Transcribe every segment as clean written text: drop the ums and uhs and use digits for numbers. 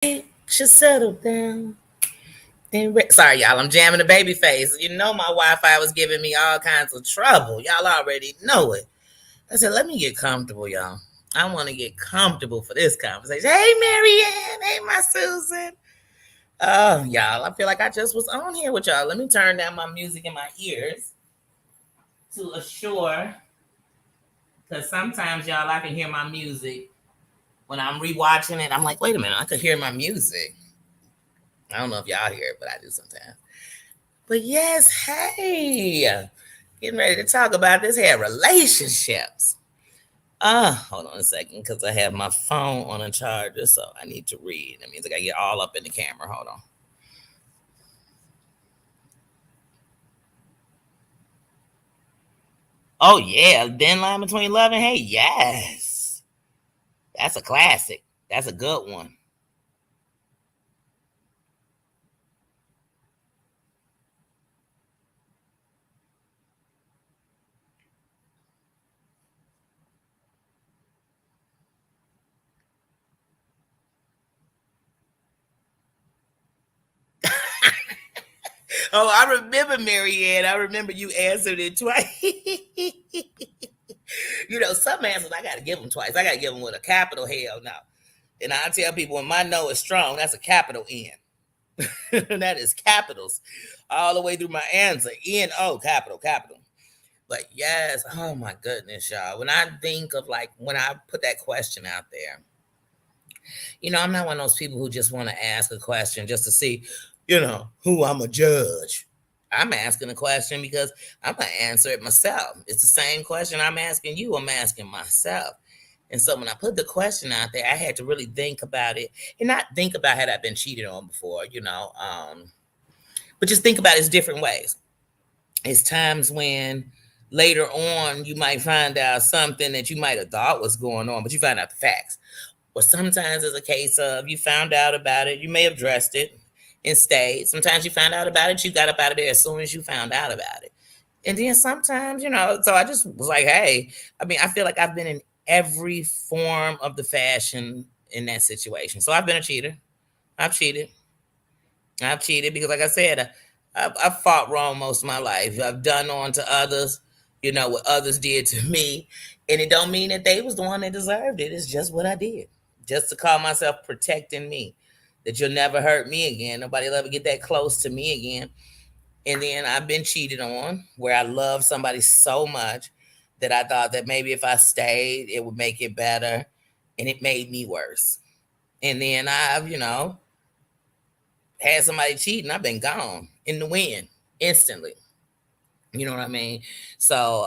Should settle down. Sorry, y'all. I'm jamming the baby face. You know my Wi-Fi was giving me all kinds of trouble. Y'all already know it. I said, let me get comfortable, y'all. I want to get comfortable for this conversation. Hey, Marianne. Hey, my Susan. Oh, y'all. I feel like I just was on here with y'all. Let me turn down my music in my ears to assure, because sometimes, y'all, I can hear my music when I'm rewatching it. I'm like, wait a minute, I could hear my music. I don't know if y'all hear it, but I do sometimes. But yes, hey, getting ready to talk about this here relationships. Hold on a second, because I have my phone on a charger, so I need to read. That means I gotta get all up in the camera. Hold on. Oh yeah, thin line between love and hate. Yes, that's a classic. That's a good one. Oh, I remember Marianne. I remember you answered it twice. Some answers I gotta give them twice. I gotta give them with a capital hell no. And I tell people when my no is strong, that's a capital N. That is capitals all the way through my answer. N-O, capital, capital. But yes, oh my goodness, y'all. When I think of like when I put that question out there, I'm not one of those people who just want to ask a question just to see, who I'm a judge. I'm asking a question because I'm gonna answer it myself. It's the same question I'm asking you, I'm asking myself. And so when I put the question out there, I had to really think about it and not think about had I been cheated on before, but just think about it different ways. It's times when later on you might find out something that you might have thought was going on, but you find out the facts. Or sometimes it's a case of you found out about it, you may have dressed it and stayed. Sometimes you found out about it, you got up out of there as soon as you found out about it. And then sometimes, so I just was like, hey, I mean, I feel like I've been in every form of the fashion in that situation. So I've been a cheater. I've cheated. I've cheated because, like I said, I've fought wrong most of my life. I've done on to others, what others did to me. And it don't mean that they was the one that deserved it. It's just what I did. Just to call myself protecting me. That you'll never hurt me again. Nobody will ever get that close to me again. And then I've been cheated on where I love somebody so much that I thought that maybe if I stayed, it would make it better. And it made me worse. And then I've, had somebody cheating, I've been gone in the wind instantly. You know what I mean? So,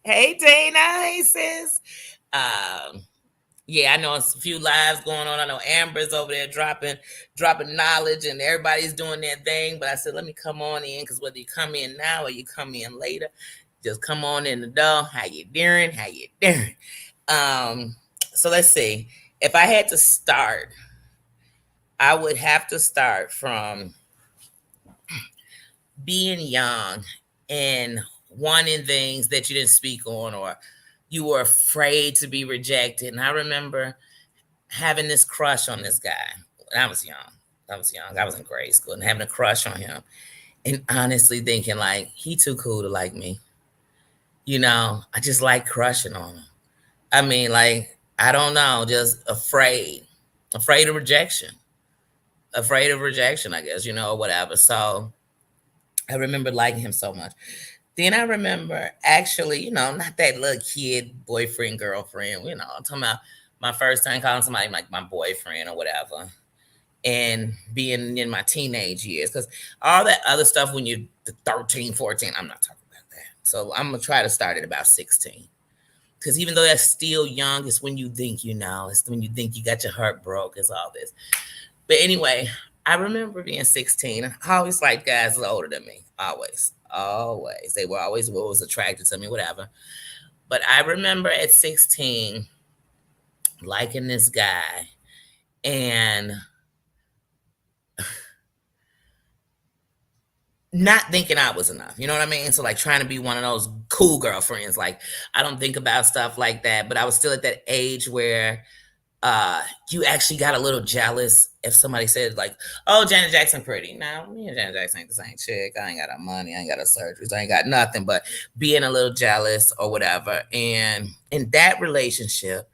hey Tina, hey sis. Um, yeah, I know it's a few lives going on. I know Amber's over there dropping knowledge, and everybody's doing their thing. But I said, let me come on in because whether you come in now or you come in later, just come on in the door. How you doing? How you doing? So let's see. If I had to start, I would have to start from being young and wanting things that you didn't speak on or you were afraid to be rejected. And I remember having this crush on this guy when I was young. I was young. I was in grade school and having a crush on him and honestly thinking like he too cool to like me. I just like crushing on him. I mean, like, I don't know, just afraid of rejection, I guess, or whatever. So I remember liking him so much. Then I remember actually, not that little kid boyfriend, girlfriend, I'm talking about my first time calling somebody like my boyfriend or whatever. And being in my teenage years. Because all that other stuff when you're 13, 14, I'm not talking about that. So I'm going to try to start at about 16. Because even though that's still young, it's when you think it's when you think you got your heart broke, it's all this. But anyway, I remember being 16. I always liked guys older than me. Always. Always. They were always what was attracted to me, whatever. But I remember at 16 liking this guy and not thinking I was enough. You know what I mean? So like trying to be one of those cool girlfriends. Like I don't think about stuff like that. But I was still at that age where you actually got a little jealous if somebody said like, "Oh, Janet Jackson pretty." Now, me and Janet Jackson ain't the same chick. I ain't got no money. I ain't got no surgeries. I ain't got nothing. But being a little jealous or whatever, and in that relationship,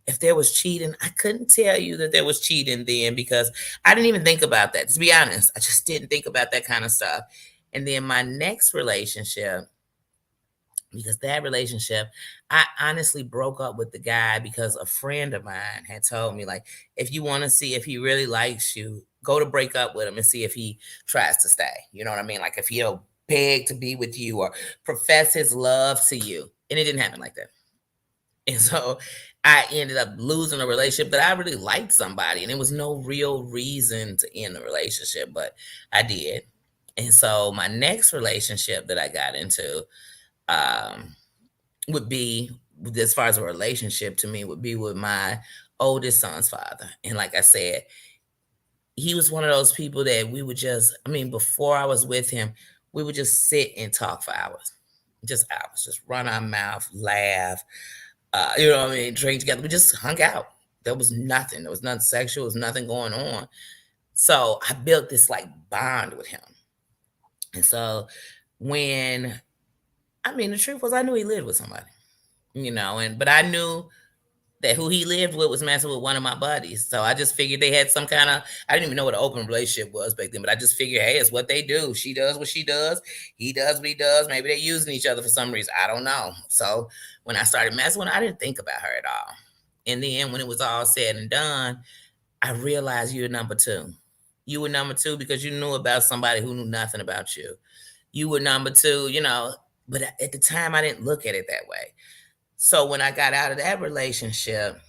if there was cheating, I couldn't tell you that there was cheating then because I didn't even think about that. To be honest, I just didn't think about that kind of stuff. And then my next relationship, because that relationship, I honestly broke up with the guy because a friend of mine had told me, like, if you want to see if he really likes you, go to break up with him and see if he tries to stay. You know what I mean? Like if he'll beg to be with you or profess his love to you. And it didn't happen like that. And so I ended up losing a relationship that I really liked somebody, and there was no real reason to end the relationship, but I did. And so my next relationship that I got into, um, would be, as far as a relationship to me, would be with my oldest son's father. And like I said, he was one of those people that we would just, I mean, before I was with him, we would just sit and talk for hours, just run our mouth, laugh, you know what I mean, drink together. We just hung out. There was nothing. There was nothing sexual. There was nothing going on. So I built this like bond with him. And so when, I mean, the truth was, I knew he lived with somebody, and but I knew that who he lived with was messing with one of my buddies. So I just figured they had some kind of, I didn't even know what an open relationship was back then, but I just figured, hey, it's what they do. She does what she does. He does what he does. Maybe they're using each other for some reason. I don't know. So when I started messing with her, I didn't think about her at all. And then when it was all said and done, I realized you were number two. You were number two because you knew about somebody who knew nothing about you. You were number two, but at the time I didn't look at it that way. So when I got out of that relationship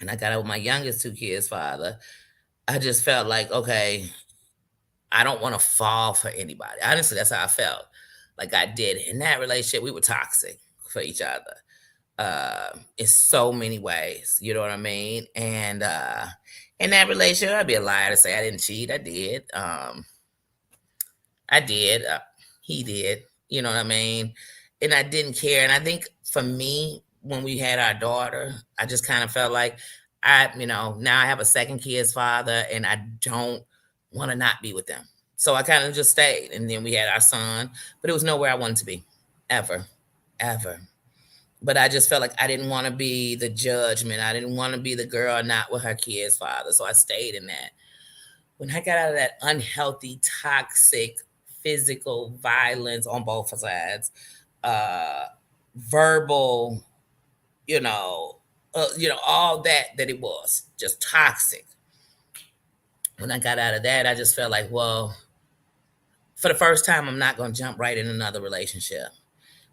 and I got out with my youngest two kids' father, I just felt like, okay, I don't want to fall for anybody. Honestly, that's how I felt. Like I did in that relationship, we were toxic for each other. In so many ways, you know what I mean? And in that relationship, I'd be a liar to say I didn't cheat. I did. I did. He did. You know what I mean? And I didn't care. And I think for me, when we had our daughter, I just kind of felt like now I have a second kid's father and I don't want to not be with them. So I kind of just stayed. And then we had our son, but it was nowhere I wanted to be ever, ever. But I just felt like I didn't want to be the judgment. I didn't want to be the girl not with her kid's father. So I stayed in that. When I got out of that unhealthy, toxic, physical violence on both sides, uh, verbal, all that it was just toxic. When I got out of that, I just felt like, well, for the first time, I'm not going to jump right in another relationship.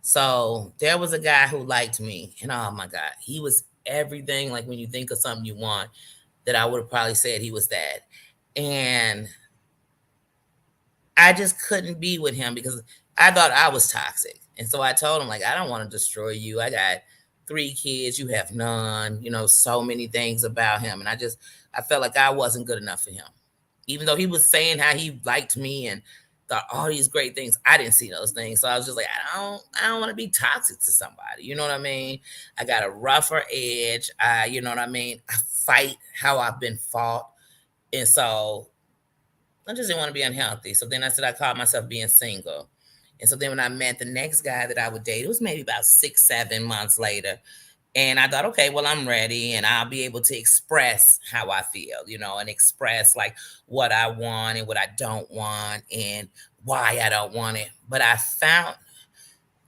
So there was a guy who liked me, and oh my God, he was everything. Like when you think of something you want, that I would have probably said he was that. And I just couldn't be with him because I thought I was toxic. And so I told him, like, I don't want to destroy you. I got three kids, you have none, so many things about him. And I felt like I wasn't good enough for him. Even though he was saying how he liked me and thought all these great things, I didn't see those things. So I was just like, I don't want to be toxic to somebody. You know what I mean? I got a rougher edge. You know what I mean? I fight how I've been fought. And so I just didn't want to be unhealthy. So then I said I called myself being single. And so then when I met the next guy that I would date, it was maybe about 6, 7 months later. And I thought, okay, well, I'm ready and I'll be able to express how I feel, and express like what I want and what I don't want and why I don't want it. But I found,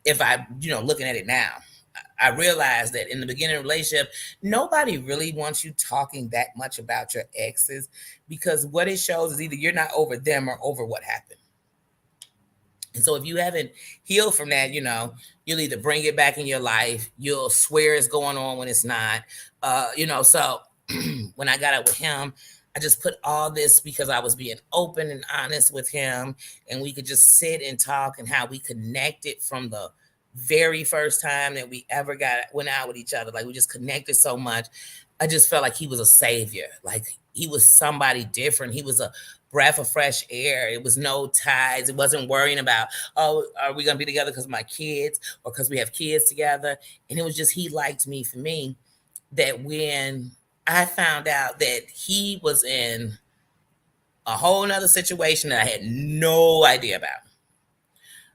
if I, looking at it now, I realized that in the beginning of the relationship, nobody really wants you talking that much about your exes because what it shows is either you're not over them or over what happened. And so if you haven't healed from that, you'll either bring it back in your life, you'll swear it's going on when it's not. So when I got up with him, I just put all this because I was being open and honest with him, and we could just sit and talk and how we connected from the very first time that we ever went out with each other. Like we just connected so much. I just felt like he was a savior. Like he was somebody different. He was a breath of fresh air. It was no ties. It wasn't worrying about, oh, are we gonna be together because of my kids or because we have kids together? And it was just he liked me for me. That when I found out that he was in a whole nother situation that I had no idea about.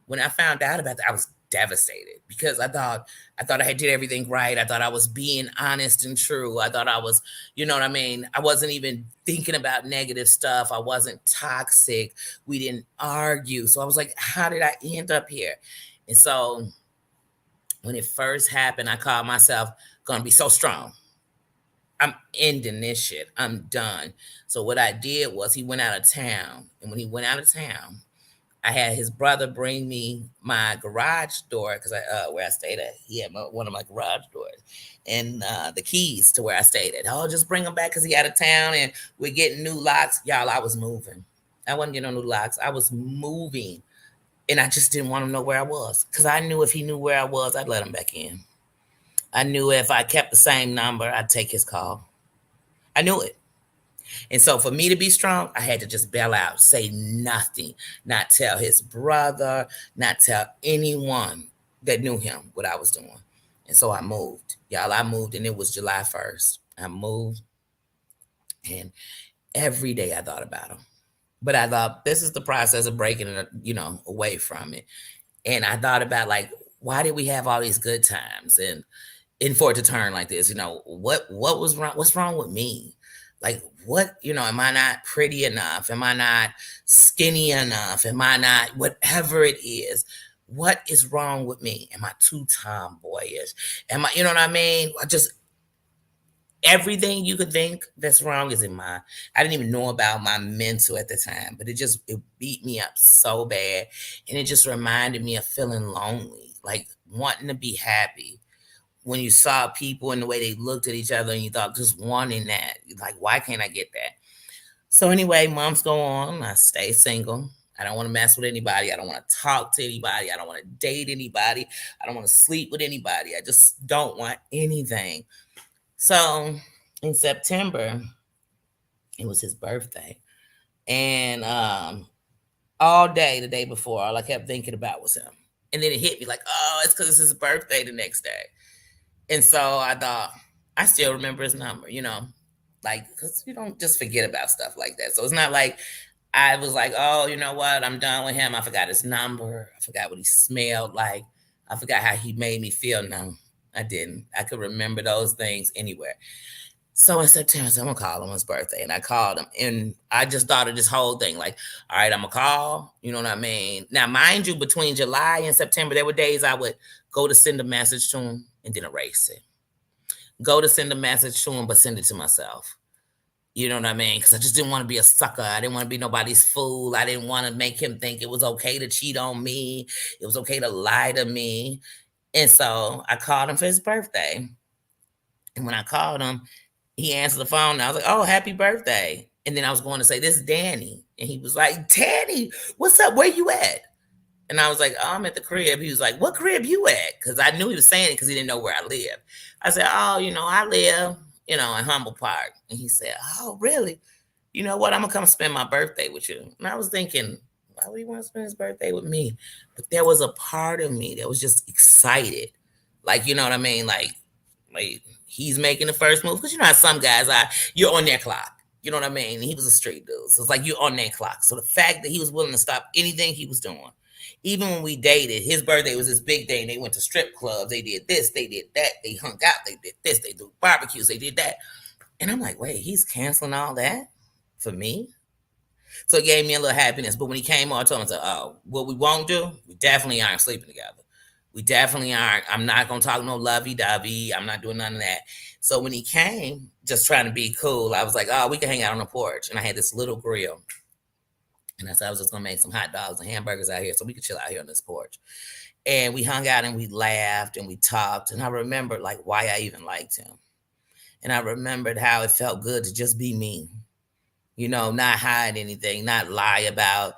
When I found out about that, I was devastated because I thought I had did everything right. I thought I was being honest and true. I thought I was, you know what I mean? I wasn't even thinking about negative stuff. I wasn't toxic. We didn't argue. So I was like, how did I end up here? And so when it first happened, I called myself gonna be so strong. I'm ending this shit. I'm done. So what I did was he went out of town. And when he went out of town, I had his brother bring me my garage door because where I stayed at. He had one of my garage doors and the keys to where I stayed at. Oh, just bring him back because he out of town and we're getting new locks. Y'all, I was moving. I wasn't getting no new locks. I was moving, and I just didn't want him to know where I was because I knew if he knew where I was, I'd let him back in. I knew if I kept the same number, I'd take his call. I knew it. And so for me to be strong, I had to just bail out, say nothing, not tell his brother, not tell anyone that knew him what I was doing. And so I moved. Y'all, I moved and it was July 1st. I moved and every day I thought about him. But I thought this is the process of breaking it, away from it. And I thought about like, why did we have all these good times? And for it to turn like this, what was wrong? What's wrong with me? Like, what, am I not pretty enough? Am I not skinny enough? Am I not whatever it is? What is wrong with me? Am I too tomboyish? Am I, you know what I mean? I just everything you could think that's wrong is in my I didn't even know about my mental at the time, but it beat me up so bad. And it just reminded me of feeling lonely, like wanting to be happy when you saw people and the way they looked at each other and you thought just wanting that. Like, why can't I get that? So anyway, months go on. I stay single. I don't want to mess with anybody. I don't want to talk to anybody. I don't want to date anybody. I don't want to sleep with anybody. I just don't want anything. So in September, it was his birthday. And all day, the day before, all I kept thinking about was him. And then it hit me like, oh, it's because it's his birthday the next day. And so I thought, I still remember his number, like, because you don't just forget about stuff like that. So it's not like I was like, oh, you know what? I'm done with him. I forgot his number. I forgot what he smelled like. I forgot how he made me feel. No, I didn't. I could remember those things anywhere. So in September, I said, I'm going to call him his birthday. And I called him. And I just thought of this whole thing like, all right, I'm going to call. You know what I mean? Now, mind you, between July and September, there were days I would go to send a message to him and then erase it. Go to send a message to him, but send it to myself. You know what I mean? Because I just didn't want to be a sucker. I didn't want to be nobody's fool. I didn't want to make him think it was okay to cheat on me. It was okay to lie to me. And so I called him for his birthday. And when I called him, he answered the phone. And I was like, oh, happy birthday. And then I was going to say, this is Danny. And he was like, Danny, what's up? Where you at? And I was like, oh, I'm at the crib. He was like, what crib you at? Because I knew he was saying it because he didn't know where I live. I said, oh, I live, in Humble Park. And he said, oh, really? You know what? I'm going to come spend my birthday with you. And I was thinking, why would he want to spend his birthday with me? But there was a part of me that was just excited. Like, you know what I mean? Like he's making the first move. Because you know how some guys are, you're on their clock. You know what I mean? He was a street dude. So it's like you're on their clock. So the fact that he was willing to stop anything he was doing, even when we dated, his birthday was his big day and they went to strip clubs. They did this, they did that, they hung out, they did this, they do barbecues, they did that. And I'm like, wait, he's canceling all that for me? So it gave me a little happiness. But when he came on, I told him, oh, what we won't do, we definitely aren't sleeping together. We definitely aren't. I'm not going to talk no lovey-dovey. I'm not doing none of that. So when he came, just trying to be cool, I was like, oh, we can hang out on the porch. And I had this little grill. And I said I was just going to make some hot dogs and hamburgers out here so we could chill out here on this porch. And we hung out and we laughed and we talked. And I remembered like why I even liked him. And I remembered how it felt good to just be me. Not hide anything, not lie about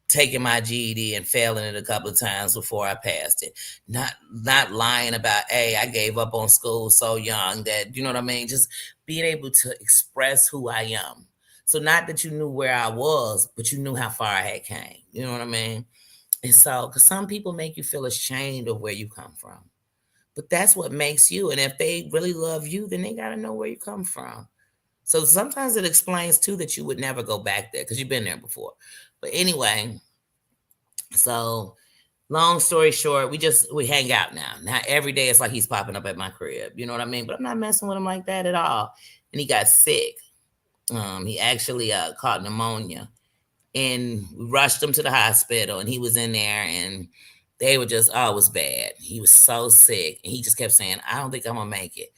taking my GED and failing it a couple of times before I passed it. Not lying about, hey, I gave up on school so young that, you know what I mean? Just being able to express who I am. So not that you knew where I was, but you knew how far I had came. You know what I mean? And so, because some people make you feel ashamed of where you come from. But that's what makes you. And if they really love you, then they got to know where you come from. So sometimes it explains too that you would never go back there because you've been there before. But anyway, so long story short, we hang out now. Now every day it's like he's popping up at my crib. You know what I mean? But I'm not messing with him like that at all. And he got sick. He actually caught pneumonia, and we rushed him to the hospital, and he was in there, and they were just, oh, it was bad. He was so sick, and he just kept saying, I don't think I'm gonna make it.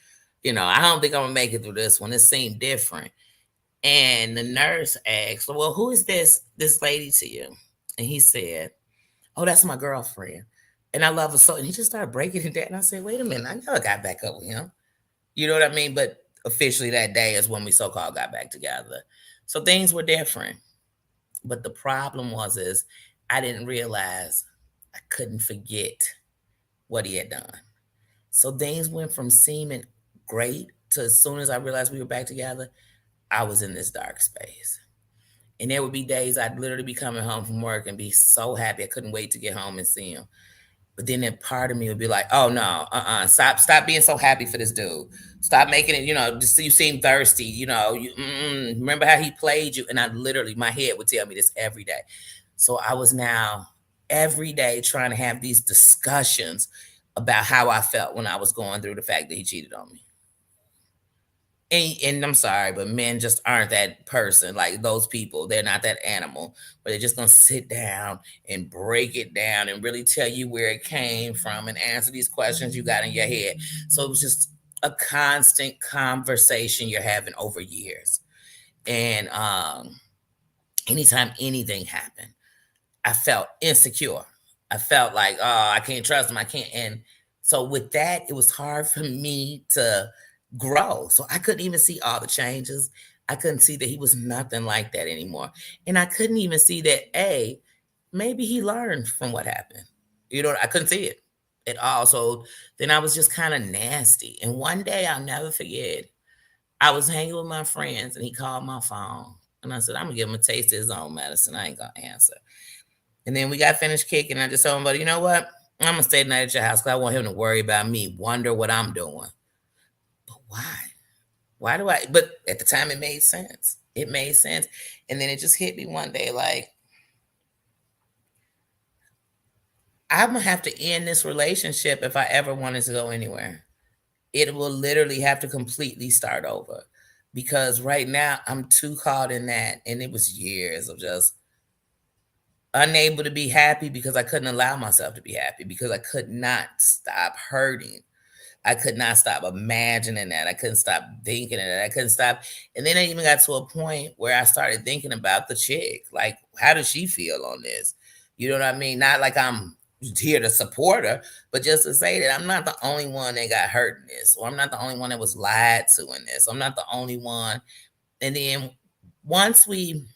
I don't think I'm gonna make it through this one. It seemed different. And the nurse asked, well, who is this lady to you? And he said, oh, that's my girlfriend. And I love her so. And he just started breaking it down. And I said, wait a minute, I never got back up with him. You know what I mean? But officially that day is when we so-called got back together. So things were different. But the problem is I didn't realize I couldn't forget what he had done. So things went from seeming great to as soon as I realized we were back together, I was in this dark space. And there would be days I'd literally be coming home from work and be so happy I couldn't wait to get home and see him. But then that part of me would be like, oh no, stop being so happy for this dude. Stop making it, just you seem thirsty, remember how he played you? And I literally, my head would tell me this every day. So I was now every day trying to have these discussions about how I felt when I was going through the fact that he cheated on me. And I'm sorry, but men just aren't that person. Like those people, they're not that animal. But they're just gonna sit down and break it down and really tell you where it came from and answer these questions you got in your head. So it was just a constant conversation you're having over years. And anytime anything happened, I felt insecure. I felt like, oh, I can't trust him. I can't. And so with that, it was hard for me to grow. So I couldn't even see all the changes. I couldn't see that he was nothing like that anymore. And I couldn't even see that, maybe he learned from what happened. I couldn't see it at all. So then I was just kind of nasty. And one day I'll never forget, I was hanging with my friends and he called my phone. And I said, I'm going to give him a taste of his own medicine. I ain't going to answer. And then we got finished kicking. I just told him, but you know what? I'm going to stay the night at your house because I want him to worry about me, wonder what I'm doing. But why? Why do I? But at the time, it made sense. It made sense. And then it just hit me one day like, I'm going to have to end this relationship if I ever wanted to go anywhere. It will literally have to completely start over because right now I'm too caught in that. And it was years of just unable to be happy because I couldn't allow myself to be happy because I could not stop hurting. I could not stop imagining that. I couldn't stop thinking of that. I couldn't stop. And then I even got to a point where I started thinking about the chick. Like, how does she feel on this? You know what I mean? Not like I'm here to support her, but just to say that I'm not the only one that got hurt in this, or I'm not the only one that was lied to in this. I'm not the only one. And then once we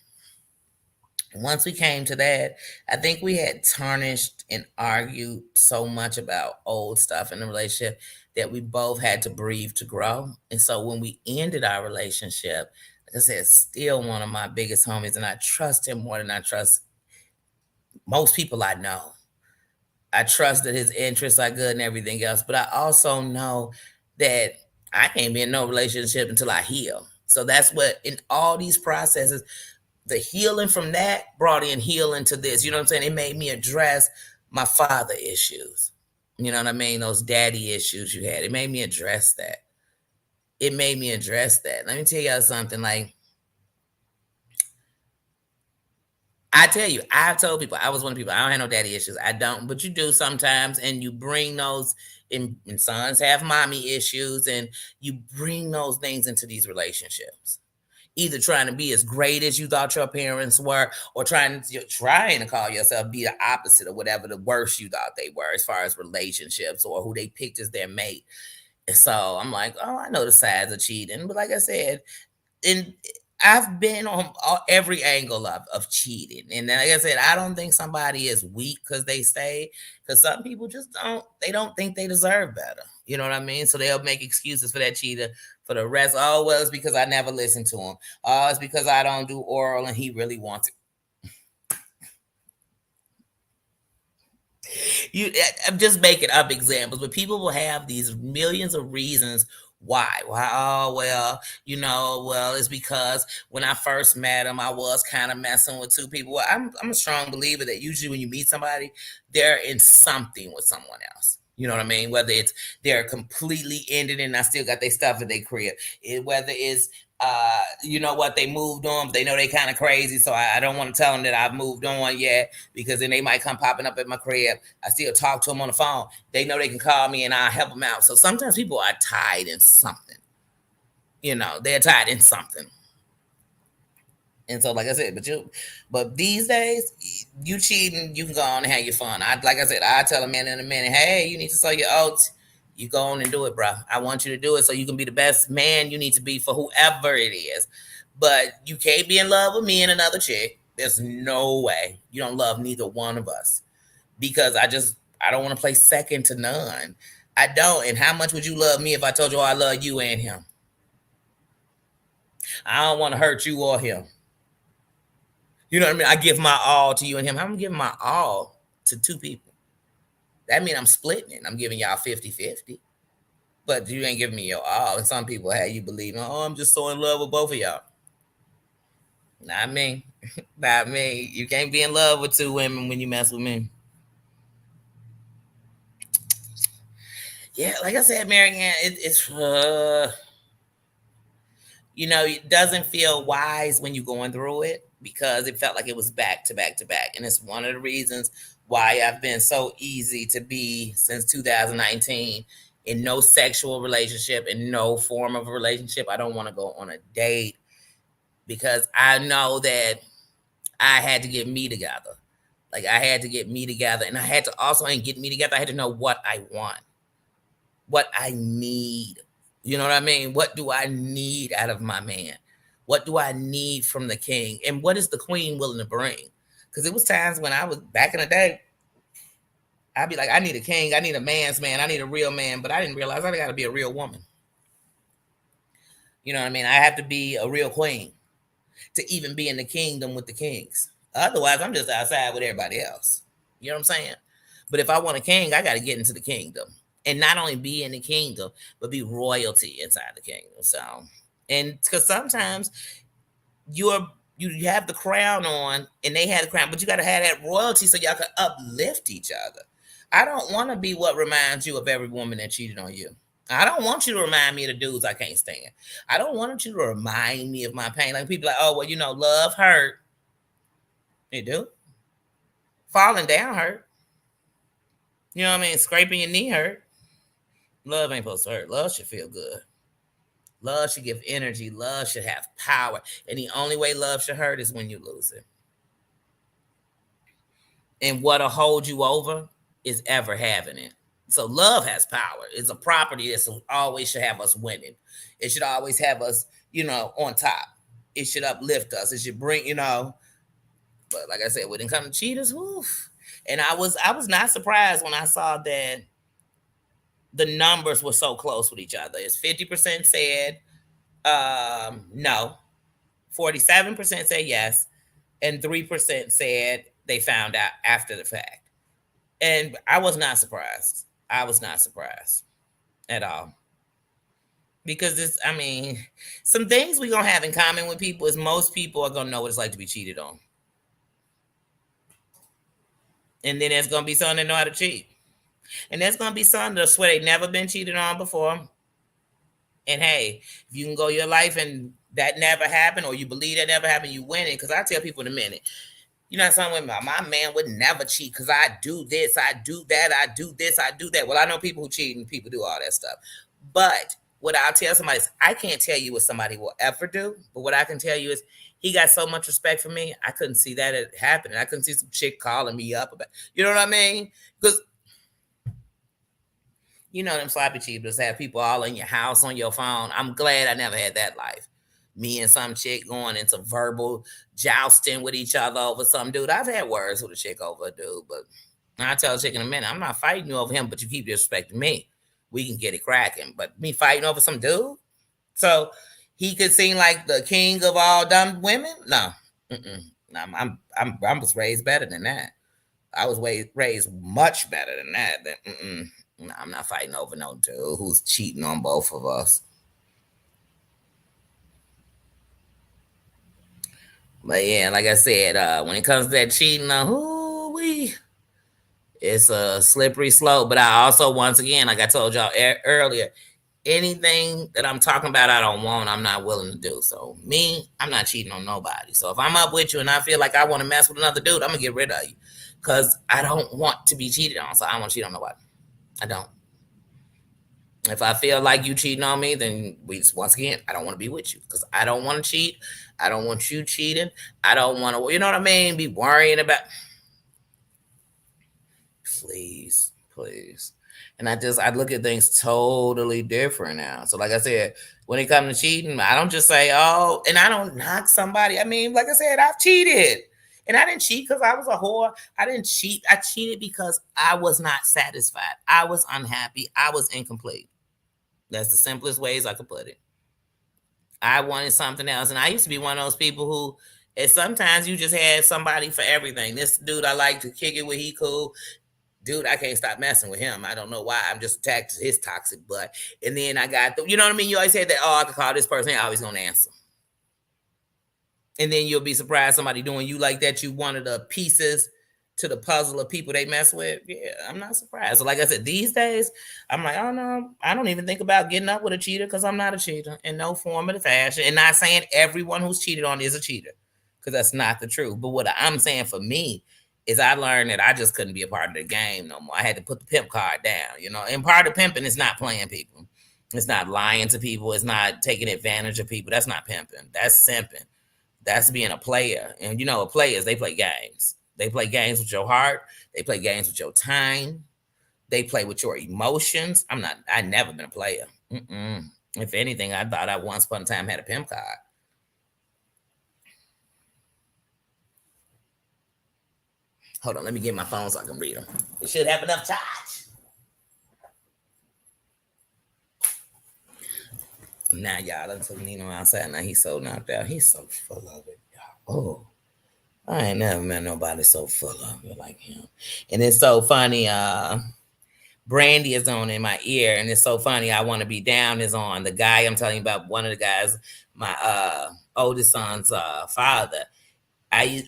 came to that, I think we had tarnished and argued so much about old stuff in the relationship that we both had to breathe to grow. And so when we ended our relationship, like I said, still one of my biggest homies, and I trust him more than I trust most people I know. I trust that his interests are good and everything else, but I also know that I can't be in no relationship until I heal. So that's what in all these processes, the healing from that brought in healing to this. You know what I'm saying? It made me address my father issues. You know what I mean? Those daddy issues you had. It made me address that. It made me address that. Let me tell y'all something. Like, I tell you, I've told people, I was one of the people, I don't have no daddy issues. I don't, but you do sometimes, and you bring those, and sons have mommy issues, and you bring those things into these relationships. Either trying to be as great as you thought your parents were, or trying to call yourself be the opposite of whatever the worst you thought they were as far as relationships or who they picked as their mate. And so I'm like, oh, I know the sides of cheating. But like I said, and I've been on every angle of cheating. And like I said, I don't think somebody is weak because they stay, because some people just they don't think they deserve better. You know what I mean? So they'll make excuses for that cheater for the rest. Oh, well, it's because I never listened to him. Oh, it's because I don't do oral and he really wants it. I'm just making up examples, but people will have these millions of reasons Why? Why? Oh, well, well, it's because when I first met him, I was kind of messing with two people. Well, I'm a strong believer that usually when you meet somebody, they're in something with someone else. You know what I mean? Whether it's they're completely ended and I still got their stuff in their crib, whether it's they moved on, but they know they kind of crazy, so I don't want to tell them that I've moved on yet because then they might come popping up at my crib. I still talk to them on the phone. They know they can call me and I'll help them out. So sometimes people are tied in something. They're tied in something. And so, like I said, but these days, you cheating, you can go on and have your fun. Like I said, I tell a man in a minute, hey, you need to sow your oats. You go on and do it, bro. I want you to do it so you can be the best man you need to be for whoever it is. But you can't be in love with me and another chick. There's no way. You don't love neither one of us because I don't want to play second to none. I don't. And how much would you love me if I told you I love you and him? I don't want to hurt you or him. You know what I mean? I give my all to you and him. I'm giving my all to two people. That means I'm splitting it. I'm giving y'all 50-50. But you ain't giving me your all. And some people have you believing, oh, I'm just so in love with both of y'all. Not me. Not me. You can't be in love with two women when you mess with me. Yeah, like I said, Marianne, it's it doesn't feel wise when you're going through it because it felt like it was back to back to back. And it's one of the reasons why I've been so easy to be since 2019 in no sexual relationship, in no form of a relationship. I don't want to go on a date because I know that I had to get me together. Like I had to get me together. And I had to also, and get me together, I had to know what I want, what I need. You know what I mean? What do I need out of my man? What do I need from the king? And what is the queen willing to bring? Because it was times when I was back in the day, I'd be like, I need a king, I need a man's man, I need a real man, but I didn't realize I got to be a real woman. You know what I mean? I have to be a real queen to even be in the kingdom with the kings. Otherwise, I'm just outside with everybody else. You know what I'm saying? But if I want a king, I got to get into the kingdom. And not only be in the kingdom, but be royalty inside the kingdom. So, and because sometimes you have the crown on and they had the crown, but you got to have that royalty so y'all can uplift each other. I don't want to be what reminds you of every woman that cheated on you. I don't want you to remind me of the dudes I can't stand. I don't want you to remind me of my pain. Like people like, oh, well, love hurt. It do. Falling down hurt. You know what I mean? Scraping your knee hurt. Love ain't supposed to hurt. Love should feel good. Love should give energy. Love should have power. And the only way love should hurt is when you lose it. And what'll hold you over is ever having it. So love has power. It's a property that always should have us winning. It should always have us, on top. It should uplift us. It should bring, But like I said, when it comes to cheaters, oof. And I was not surprised when I saw that the numbers were so close with each other. It's 50% said no, 47% said yes, and 3% said they found out after the fact. And I was not surprised. I was not surprised at all. Because some things we're going to have in common with people is most people are going to know what it's like to be cheated on. And then there's going to be some that know how to cheat. And there's going to be some that swear they never been cheated on before. And hey, if you can go your life and that never happened, or you believe that never happened, you win it. Because I tell people in a minute, some women, my man would never cheat because I do this, I do that, I do this, I do that. Well, I know people who cheat and people do all that stuff. But what I'll tell somebody is, I can't tell you what somebody will ever do. But what I can tell you is, he got so much respect for me. I couldn't see that happening. I couldn't see some chick calling me up about, you know what I mean? Because them sloppy cheaters have people all in your house on your phone. I'm glad I never had that life. Me and some chick going into verbal jousting with each other over some dude. I've had words with a chick over a dude, but I tell a chick in a minute, I'm not fighting you over him, but you keep disrespecting me. We can get it cracking. But me fighting over some dude? So he could seem like the king of all dumb women? No. No, I was raised better than that. I was raised much better than that. No, I'm not fighting over no dude who's cheating on both of us. But yeah, like I said, when it comes to that cheating, we it's a slippery slope. But I also, once again, like I told y'all earlier, anything that I'm talking about, I don't want, I'm not willing to do. So me, I'm not cheating on nobody. So if I'm up with you and I feel like I want to mess with another dude, I'm gonna get rid of you because I don't want to be cheated on. So I don't want to cheat on nobody. I don't. If I feel like you cheating on me, then once again, I don't want to be with you because I don't want to cheat. I don't want you cheating. I don't want to, you know what I mean? Be worrying about. Please, please. And I look at things totally different now. So, like I said, when it comes to cheating, I don't just say, oh, and I don't knock somebody. I mean, like I said, I've cheated. And I didn't cheat because I was a whore. I didn't cheat. I cheated because I was not satisfied. I was unhappy. I was incomplete. That's the simplest ways I could put it. I wanted something else. And I used to be one of those people who, and sometimes you just had somebody for everything. This dude I like to kick it with, he cool. Dude, I can't stop messing with him. I don't know why. I'm just attached to his toxic butt. And then I got, you know what I mean? You always say that, oh, I can call this person. They're always going to answer. And then you'll be surprised somebody doing you like that. You one of the pieces to the puzzle of people they mess with. Yeah, I'm not surprised. So like I said, these days, I'm like, oh no, I don't even think about getting up with a cheater because I'm not a cheater in no form of the fashion. And not saying everyone who's cheated on is a cheater because that's not the truth. But what I'm saying for me is I learned that I just couldn't be a part of the game no more. I had to put the pimp card down, you know. And part of pimping is not playing people. It's not lying to people. It's not taking advantage of people. That's not pimping. That's simping. That's being a player. And you know, players, they play games. They play games with your heart. They play games with your time. They play with your emotions. I never been a player. Mm-mm. If anything, I thought I once upon a time had a pimp card. Hold on, let me get my phone so I can read them. It should have enough charge. Now, y'all, I'm taking Nino outside. Now he's so knocked out. He's so full of it, y'all. Oh, I ain't never met nobody so full of it like him. And it's so funny. Brandy is on in my ear, and it's so funny. I Want to Be Down is on. The guy I'm telling you about, one of the guys, my oldest son's father.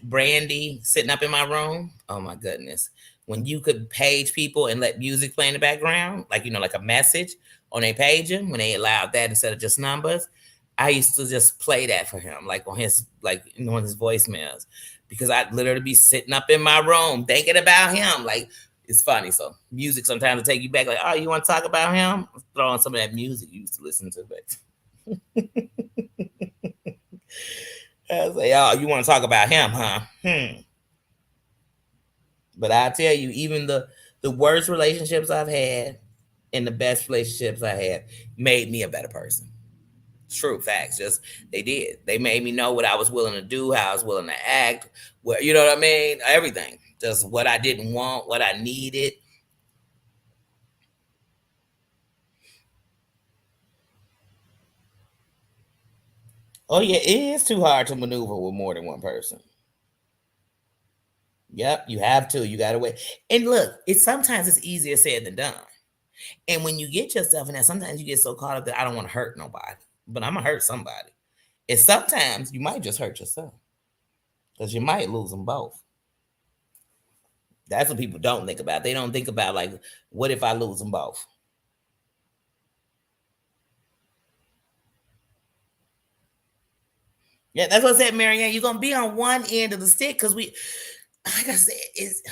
Brandy sitting up in my room. Oh my goodness. When you could page people and let music play in the background, like like a message on a paging, when they allowed that instead of just numbers, I used to just play that for him, like on his on his voicemails, because I'd literally be sitting up in my room thinking about him. Like it's funny. So music sometimes will take you back. Like, oh, you want to talk about him? Throw on some of that music you used to listen to. But I was like, oh, you want to talk about him, huh? But I tell you, even the worst relationships I've had and the best relationships I had made me a better person. True facts. Just they did. They made me know what I was willing to do, how I was willing to act, what you know what I mean? Everything. Just what I didn't want, what I needed. Oh yeah, it is too hard to maneuver with more than one person. Yep, you have to. You gotta wait. And look, it's easier said than done. And when you get yourself in that, sometimes you get so caught up that I don't want to hurt nobody, but I'm gonna hurt somebody. And sometimes you might just hurt yourself because you might lose them both. That's what people don't think about. They don't think about like, what if I lose them both? Yeah, that's what I said, Marianne. You're gonna be on one end of the stick because like I said, it's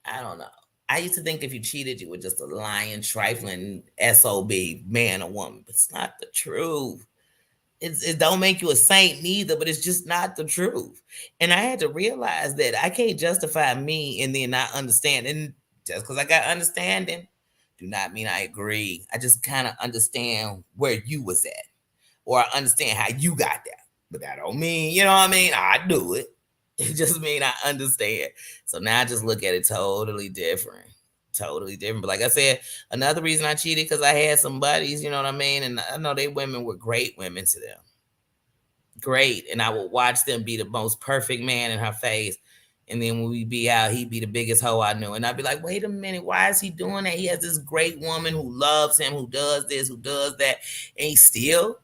I don't know. I used to think if you cheated, you were just a lying, trifling SOB, man or woman, but it's not the truth. It don't make you a saint neither, but it's just not the truth. And I had to realize that I can't justify me and then not understand. And just because I got understanding, do not mean I agree. I just kind of understand where you was at, or I understand how you got there. But that don't mean, you know what I mean? I do it. It just mean I understand. So now I just look at it totally different. Totally different. But like I said, another reason I cheated because I had some buddies, you know what I mean? And I know they women were great women to them. Great. And I would watch them be the most perfect man in her face. And then when we be out, he'd be the biggest hoe I knew. And I'd be like, wait a minute, why is he doing that? He has this great woman who loves him, who does this, who does that. And he still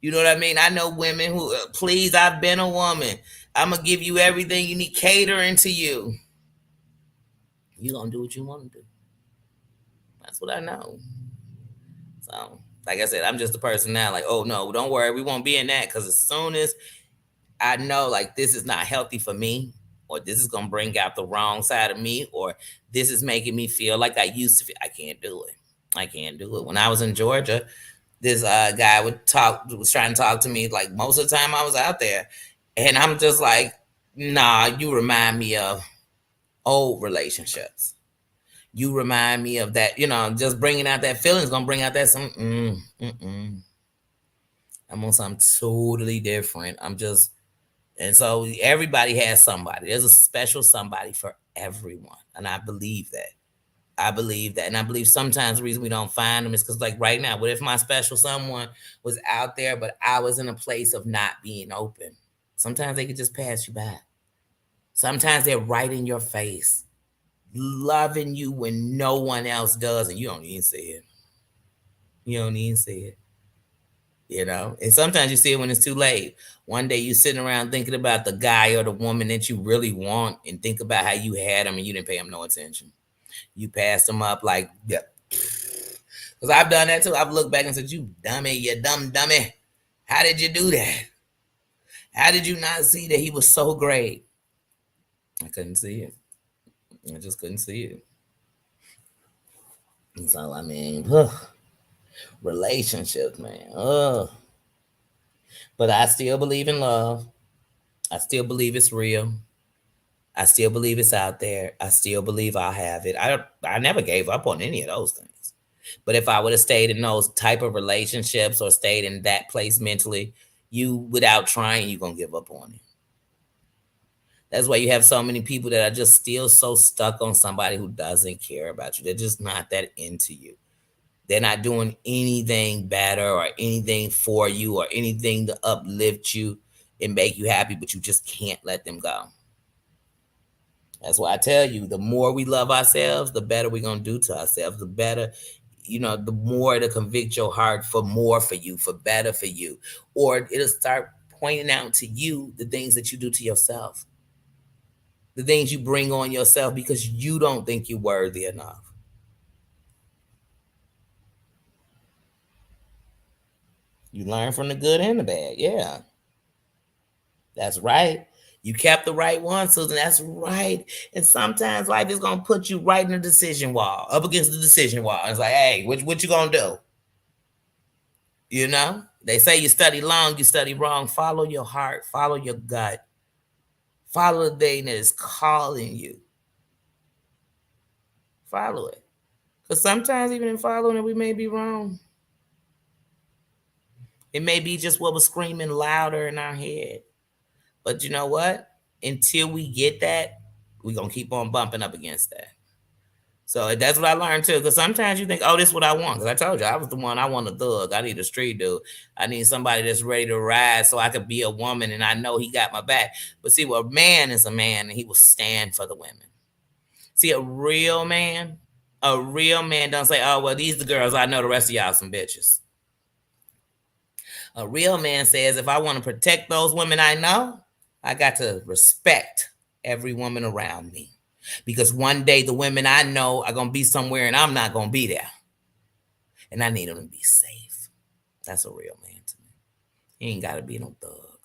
You know what I mean? I know women who, please, I've been a woman. I'm gonna give you everything you need, catering to you. You gonna do what you want to do. That's what I know. So, like I said, I'm just a person now. Like, oh no, don't worry, we won't be in that because as soon as I know, like, this is not healthy for me, or this is gonna bring out the wrong side of me, or this is making me feel like I used to feel, I can't do it. I can't do it. When I was in Georgia, this guy was trying to talk to me like most of the time I was out there, and I'm just like, nah, you remind me of old relationships. You remind me of that, just bringing out that feeling is gonna bring out that some. I'm on something totally different. And so everybody has somebody. There's a special somebody for everyone, and I believe that. I believe that. And I believe sometimes the reason we don't find them is because, like right now, what if my special someone was out there, but I was in a place of not being open? Sometimes they could just pass you by. Sometimes they're right in your face, loving you when no one else does, and you don't even see it. You don't even see it. And sometimes you see it when it's too late. One day you're sitting around thinking about the guy or the woman that you really want and think about how you had them and you didn't pay them no attention. You passed them up like, yeah. Because I've done that too. I've looked back and said, you dummy, you dumb dummy. How did you do that? How did you not see that he was so great? I couldn't see it. I just couldn't see it. And so, I mean, relationships, man. But I still believe in love. I still believe it's real. I still believe it's out there. I still believe I'll have it. I never gave up on any of those things. But if I would have stayed in those type of relationships or stayed in that place mentally, you without trying, you're gonna give up on it. That's why you have so many people that are just still so stuck on somebody who doesn't care about you. They're just not that into you. They're not doing anything better or anything for you or anything to uplift you and make you happy, but you just can't let them go. That's why I tell you, the more we love ourselves, the better we're going to do to ourselves. The better, the more to convict your heart for more for you, for better for you. Or it'll start pointing out to you the things that you do to yourself, the things you bring on yourself because you don't think you're worthy enough. You learn from the good and the bad. Yeah, that's right. You kept the right one, Susan. That's right. And sometimes life is gonna put you right in the decision wall, up against the decision wall. It's like, hey, what you gonna do? They say you study long, you study wrong. Follow your heart, follow your gut, follow the thing that is calling you. Follow it. Because sometimes, even in following it, we may be wrong. It may be just what was screaming louder in our head. But you know what? Until we get that, we're going to keep on bumping up against that. So that's what I learned too. Because sometimes you think, oh, this is what I want. Because I told you, I was the one, I want a thug. I need a street dude. I need somebody that's ready to ride so I could be a woman and I know he got my back. But see, well, a man is a man and he will stand for the women. See, a real man don't say, oh, well, these the girls. I know the rest of y'all some bitches. A real man says, if I want to protect those women I know, I got to respect every woman around me. Because one day the women I know are going to be somewhere and I'm not going to be there. And I need them to be safe. That's a real man to me. He ain't got to be no thug.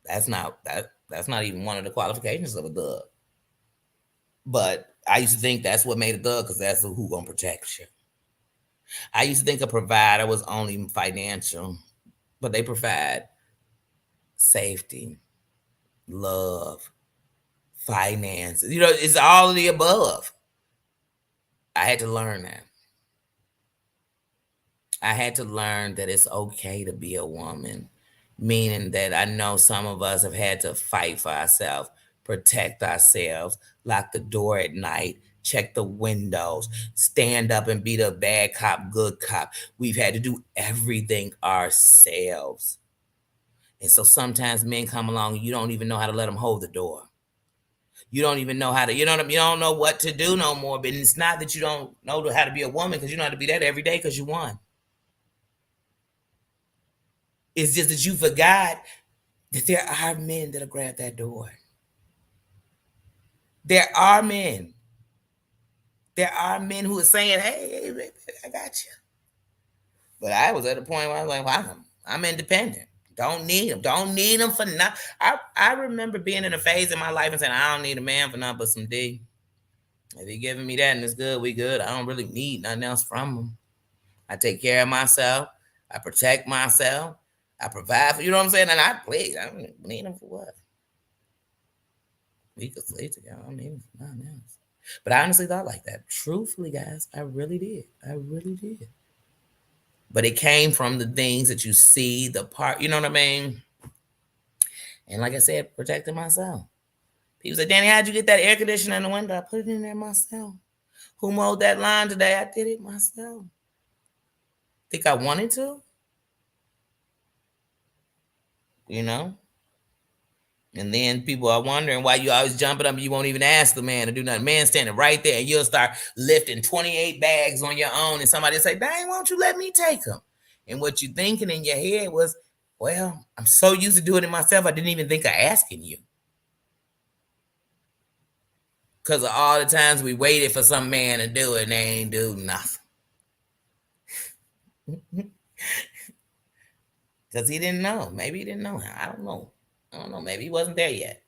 That's not even one of the qualifications of a thug. But I used to think that's what made a thug, because that's who going to protect you. I used to think a provider was only financial, but they provide safety, love, finances. It's all of the above. I had to learn that. I had to learn that it's okay to be a woman, meaning that I know some of us have had to fight for ourselves, protect ourselves, lock the door at night, check the windows, stand up and be the bad cop, good cop. We've had to do everything ourselves. And so sometimes men come along and you don't even know how to let them hold the door. You don't even know how to, you don't know what to do no more. But it's not that you don't know how to be a woman, because you know how to be that every day because you won. It's just that you forgot that there are men that'll grab that door. There are men. There are men who are saying, "Hey, baby, I got you." But I was at a point where I was like, "Wow, I'm independent. Don't need him. Don't need him for nothing." I remember being in a phase in my life and saying, "I don't need a man for nothing but some D. If he giving me that and it's good, we good. I don't really need nothing else from him. I take care of myself. I protect myself. I provide for you know what I'm saying. And I don't need him for what? We could sleep together. I don't need him for nothing else." But I honestly thought like that. Truthfully, guys, I really did. I really did. But it came from the things that you see, the part, you know what I mean? And like I said, protecting myself. People say, "Danny, how'd you get that air conditioner in the window?" I put it in there myself. Who mowed that line today? I did it myself. Think I wanted to, you know? And then people are wondering why you always jumping up and you won't even ask the man to do nothing. Man standing right there and you'll start lifting 28 bags on your own and somebody will say, "Dang, why don't you let me take them?" And what you thinking in your head was, "Well, I'm so used to doing it myself, I didn't even think of asking you." Because of all the times we waited for some man to do it and they ain't do nothing. Because he didn't know. Maybe he didn't know. I don't know. I don't know. Maybe he wasn't there yet.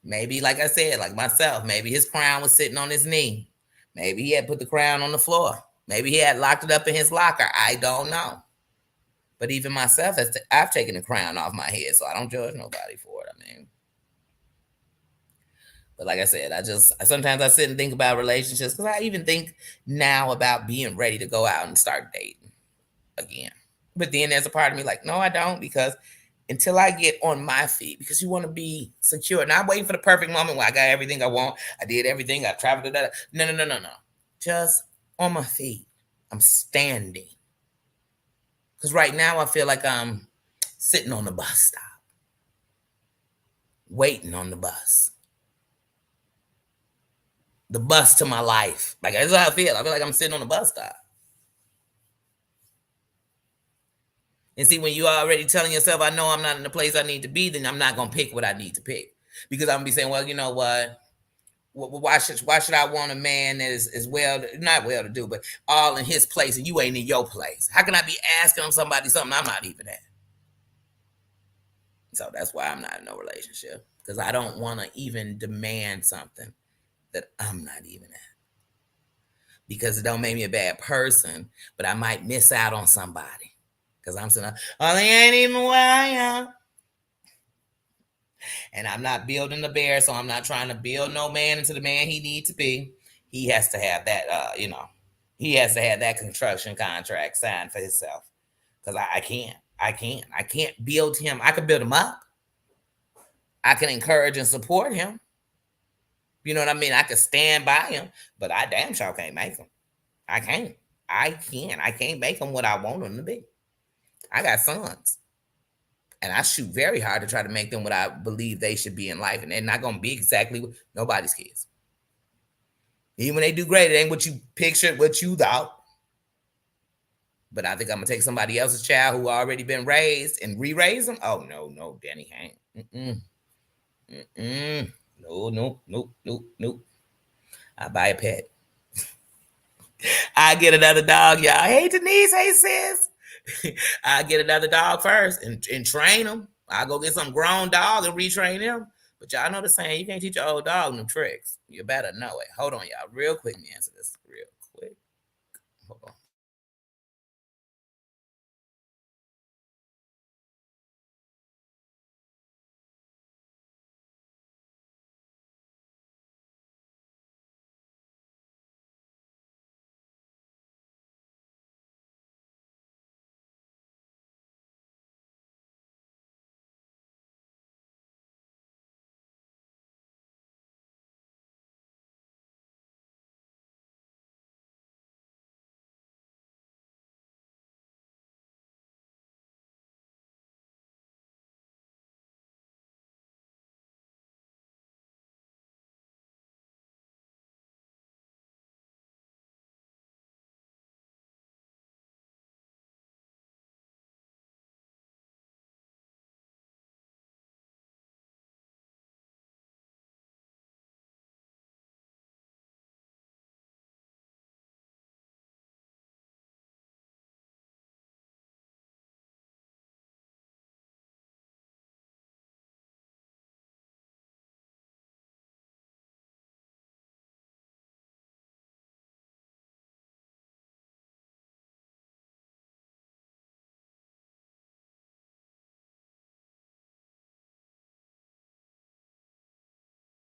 Maybe, like I said, like myself, maybe his crown was sitting on his knee. Maybe he had put the crown on the floor. Maybe he had locked it up in his locker. I don't know. But even myself, I've taken the crown off my head, so I don't judge nobody for it. I mean, but like I said, sometimes I sit and think about relationships because I even think now about being ready to go out and start dating again. But then there's a part of me like, no, I don't, because until I get on my feet, because you want to be secure, not waiting for the perfect moment where I got everything I want, I did everything, I traveled to that. No, no, no, no, no. Just on my feet. I'm standing. Because right now I feel like I'm sitting on the bus stop, waiting on the bus to my life. Like that's how I feel. I feel like I'm sitting on the bus stop. And see, when you are already telling yourself, "I know I'm not in the place I need to be," then I'm not gonna pick what I need to pick, because I'm gonna be saying, "Well, you know what? Why should I want a man that is well, not well to do, but all in his place, and you ain't in your place? How can I be asking somebody something I'm not even at?" So that's why I'm not in no relationship, because I don't want to even demand something that I'm not even at, because it don't make me a bad person, but I might miss out on somebody because I'm saying, "Oh, they ain't even where I am." And I'm not building the bear, so I'm not trying to build no man into the man he needs to be. He has to have that, he has to have that construction contract signed for himself. Because I can't. I can't build him. I can build him up. I can encourage and support him. You know what I mean? I can stand by him, but I damn sure can't make him. I can't. I can't. I can't make him what I want him to be. I got sons, and I shoot very hard to try to make them what I believe they should be in life, and they're not gonna be exactly nobody's kids. Even when they do great, it ain't what you pictured, what you thought. But I think I'm gonna take somebody else's child who already been raised and re-raise them. Oh no, no, Danny Hank. Mm-mm, mm-mm. No, no, nope, nope, nope. I buy a pet. I get another dog, y'all. Hey Denise, hey sis. I get another dog first and train them. I go get some grown dog and retrain him. But y'all know the saying, you can't teach an old dog new tricks. You better know it. Hold on, y'all. Real quick, let me answer this real quick. Hold on.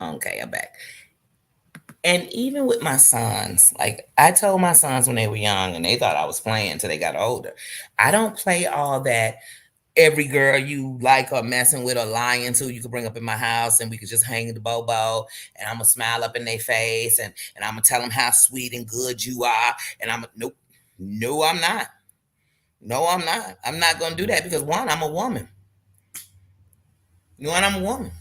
Okay, I'm back. And even with my sons, like I told my sons when they were young and they thought I was playing until they got older, I don't play all that. Every girl you like or messing with or lying to, you could bring up in my house and we could just hang the bobo and I'm gonna smile up in their face and I'm gonna tell them how sweet and good you are. And I'm nope, no, I'm not. No, I'm not. I'm not gonna do that because one, I'm a woman. One, I'm a woman.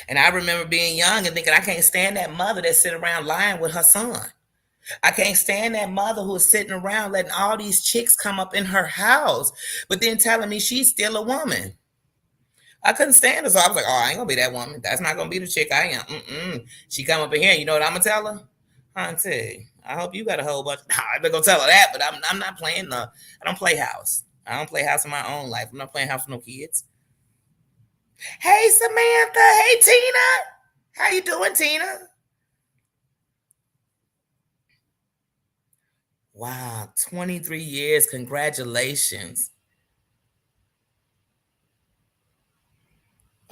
And I remember being young and thinking I can't stand that mother that sit around lying with her son. I can't stand that mother who is sitting around letting all these chicks come up in her house, but then telling me she's still a woman. I couldn't stand her, so I was like, "Oh, I ain't gonna be that woman. That's not gonna be the chick I am." Mm-mm. She come up in here, you know what I'm gonna tell her? Auntie, I hope you got a whole bunch. Nah, I'm not gonna tell her that, but I'm not playing the. I don't play house. I don't play house in my own life. I'm not playing house with no kids. Hey Samantha. Hey Tina. How you doing, Tina? Wow, 23 years. Congratulations.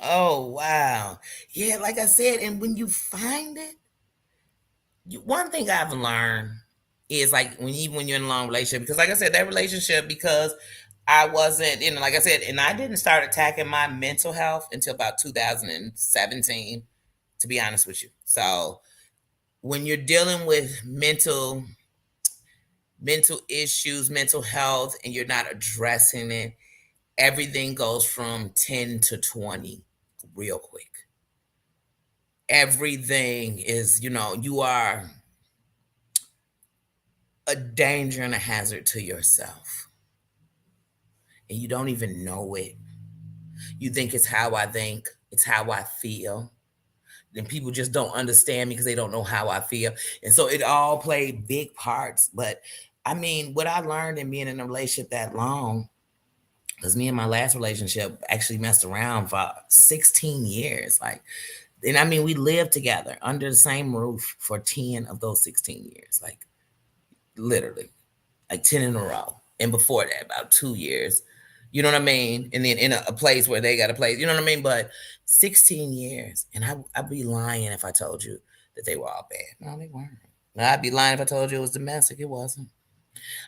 Oh, wow. Yeah, like I said, and when you find it, one thing I've learned is like when even when you're in a long relationship, because like I said, that relationship, because I wasn't, like I said, and I didn't start attacking my mental health until about 2017, to be honest with you. So when you're dealing with mental issues, mental health, and you're not addressing it, everything goes from 10 to 20 real quick. Everything is, you are a danger and a hazard to yourself. And you don't even know it. You think it's how I think, it's how I feel. Then people just don't understand me because they don't know how I feel. And so it all played big parts. But I mean, what I learned in being in a relationship that long, because me and my last relationship actually messed around for 16 years. Like, and I mean, we lived together under the same roof for 10 of those 16 years. Like, literally, like 10 in a row. And before that, about 2 years. You know what I mean? And then in a place where they got a place, you know what I mean? But 16 years. And I'd be lying if I told you that they were all bad. No, they weren't. I'd be lying if I told you it was domestic. It wasn't.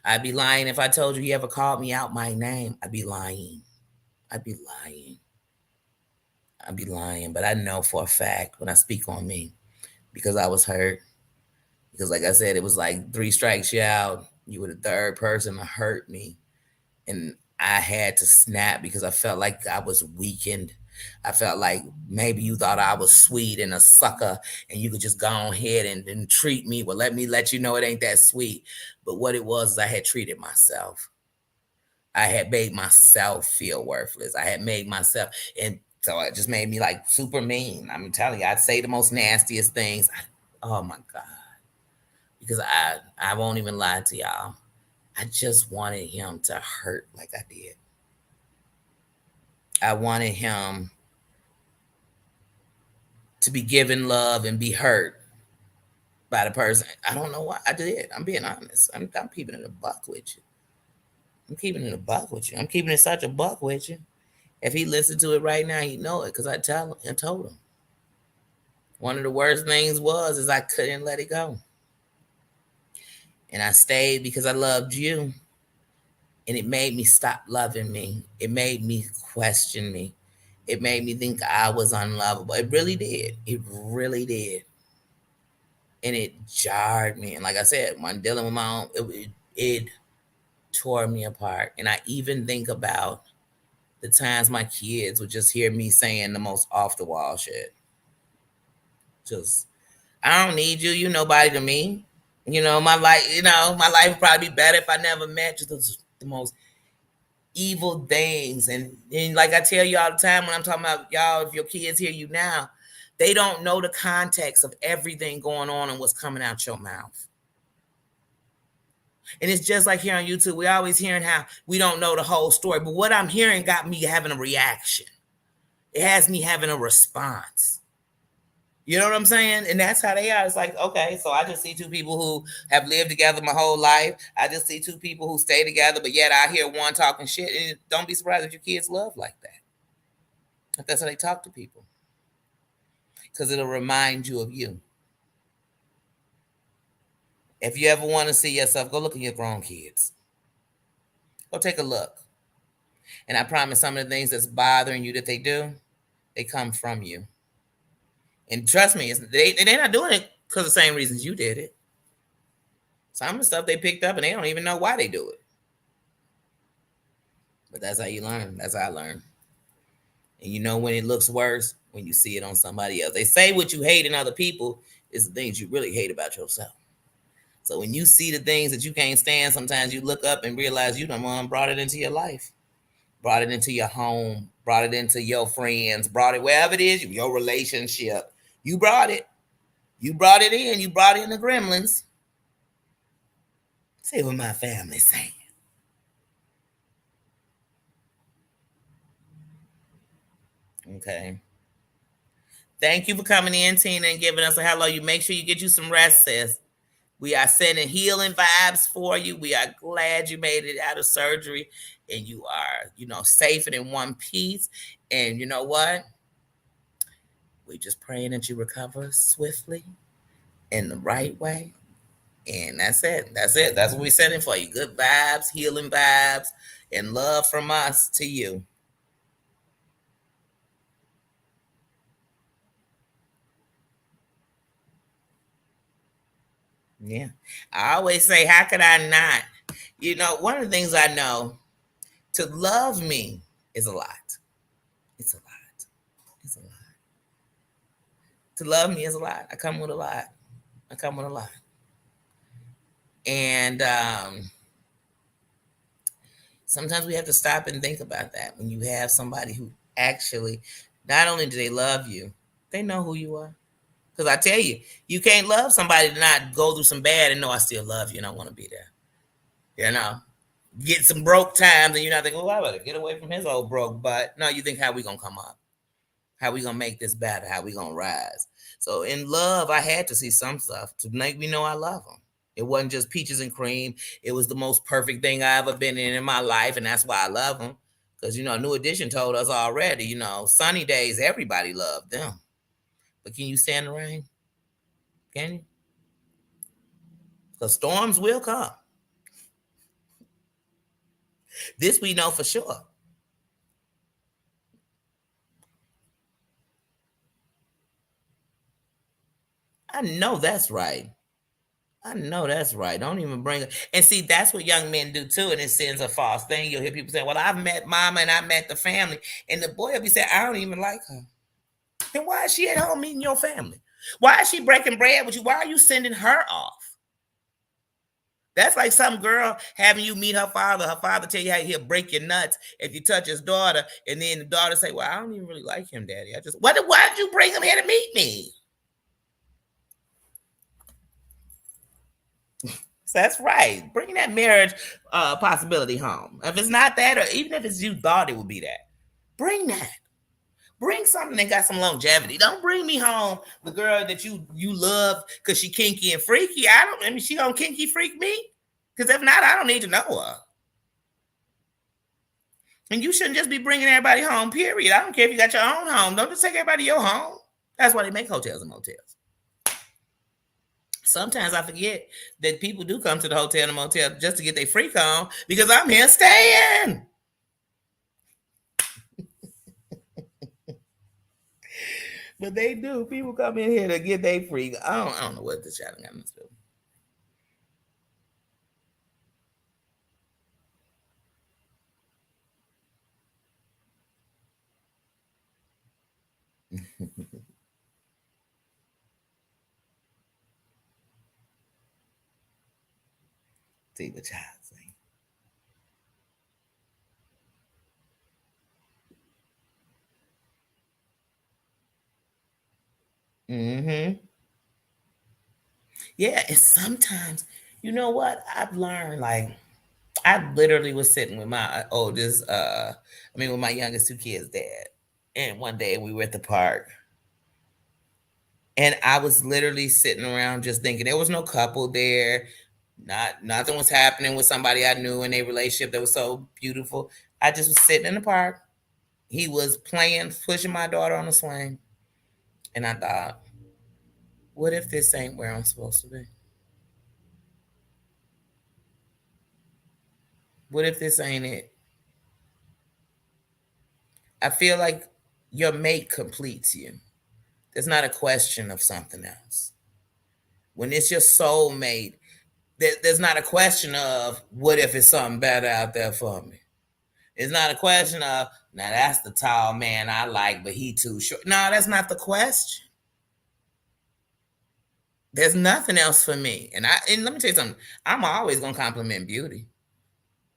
I'd be lying if I told you ever called me out my name. I'd be lying. I'd be lying. I'd be lying. But I know for a fact when I speak on me because I was hurt. Because, like I said, it was like three strikes you out. You were the third person to hurt me. And I had to snap because I felt like I was weakened. I felt like maybe you thought I was sweet and a sucker and you could just go ahead and treat me. Well, let me let you know it ain't that sweet. But what it was is I had treated myself. I had made myself feel worthless. I had made myself, and so it just made me like super mean. I'm telling you, I'd say the most nastiest things. Oh my God. Because I won't even lie to y'all. I just wanted him to hurt like I did. I wanted him to be given love and be hurt by the person. I don't know why I did. I'm being honest. I'm keeping it a buck with you. I'm keeping it a buck with you. I'm keeping it such a buck with you. If he listened to it right now, he'd know it because I told him. One of the worst things was is I couldn't let it go. And I stayed because I loved you. And it made me stop loving me. It made me question me. It made me think I was unlovable. It really did. It really did. And it jarred me. And like I said, when dealing with my own, it tore me apart. And I even think about the times my kids would just hear me saying the most off the wall shit. Just, I don't need you. You nobody to me. My life would probably be better if I never met you. The most evil things. And like I tell you all the time when I'm talking about y'all, if your kids hear you now, they don't know the context of everything going on and what's coming out your mouth. And it's just like here on YouTube, we always hearing how we don't know the whole story. But what I'm hearing got me having a reaction. It has me having a response. You know what I'm saying? And that's how they are. It's like, okay, so I just see two people who have lived together my whole life. I just see two people who stay together, but yet I hear one talking shit. And don't be surprised if your kids love like that. If that's how they talk to people. because it'll remind you of you. If you ever want to see yourself, go look at your grown kids. Go take a look. And I promise some of the things that's bothering you that they do, they come from you. And trust me, they're not doing it because of the same reasons you did it. Some of the stuff they picked up and they don't even know why they do it. But that's how you learn. That's how I learn. And you know when it looks worse? When you see it on somebody else. They say what you hate in other people is the things you really hate about yourself. So when you see the things that you can't stand, sometimes you look up and realize you done brought it into your life. Brought it into your home. Brought it into your friends. Brought it wherever it is, your relationship. You brought it. You brought it in. You brought in the gremlins. See what my family's saying. Okay. Thank you for coming in, Tina, and giving us a hello. You make sure you get you some rest, sis. We are sending healing vibes for you. We are glad you made it out of surgery and you are, safe and in one piece. And you know what? We're just praying that you recover swiftly in the right way. And that's it. That's it. That's what we're sending for you. Good vibes, healing vibes, and love from us to you. Yeah. I always say, how could I not? One of the things I know, to love me is a lot. It's a lot. It's a lot. To love me is a lot. I come with a lot. I come with a lot. And sometimes we have to stop and think about that when you have somebody who actually, not only do they love you, they know who you are. Because I tell you, you can't love somebody to not go through some bad and know I still love you and I want to be there. Get some broke times and you're not thinking, well, I better get away from his old broke butt. No, you think, how we going to come up? How we going to make this better? How we going to rise? So in love, I had to see some stuff to make me know I love them. It wasn't just peaches and cream. It was the most perfect thing I ever been in my life, and that's why I love them. Because, New Edition told us already, sunny days, everybody loved them. But can you stand the rain? Can you? Because storms will come. This we know for sure. I know that's right. I know that's right. Don't even bring it. And see, that's what young men do too. And it sends a false thing. You'll hear people say, well, I've met mama and I met the family. And the boy will be saying, I don't even like her. Then why is she at home meeting your family? Why is she breaking bread with you? Why are you sending her off? That's like some girl having you meet her father. Her father tell you how he'll break your nuts if you touch his daughter. And then the daughter say, well, I don't even really like him, daddy. Why did you bring him here to meet me? So that's right. Bring that marriage possibility home. If it's not that, or even if it's you thought it would be that, bring that. Bring something that got some longevity. Don't bring me home the girl that you love because she kinky and freaky. She gonna kinky freak me? Because if not, I don't need to know her. And you shouldn't just be bringing everybody home, period. I don't care if you got your own home. Don't just take everybody to your home. That's why they make hotels and motels. Sometimes I forget that people do come to the hotel and motel just to get their freak on because I'm here staying. But they do. People come in here to get their freak. I don't know what the channel got me to. See the child say. Mm-hmm. Yeah, and sometimes, you know what? I've learned, like, I literally was sitting with my with my youngest two kids' dad. And one day we were at the park. And I was literally sitting around just thinking there was no couple there. Nothing was happening with somebody I knew in a relationship that was so beautiful. I just was sitting in the park. He was playing, pushing my daughter on the swing. And I thought, what if this ain't where I'm supposed to be? What if this ain't it? I feel like your mate completes you. There's not a question of something else. When it's your soulmate, there's not a question of what if it's something better out there for me. It's not a question of, now that's the tall man I like, but he too short. No, that's not the question. There's nothing else for me. And let me tell you something. I'm always gonna compliment beauty.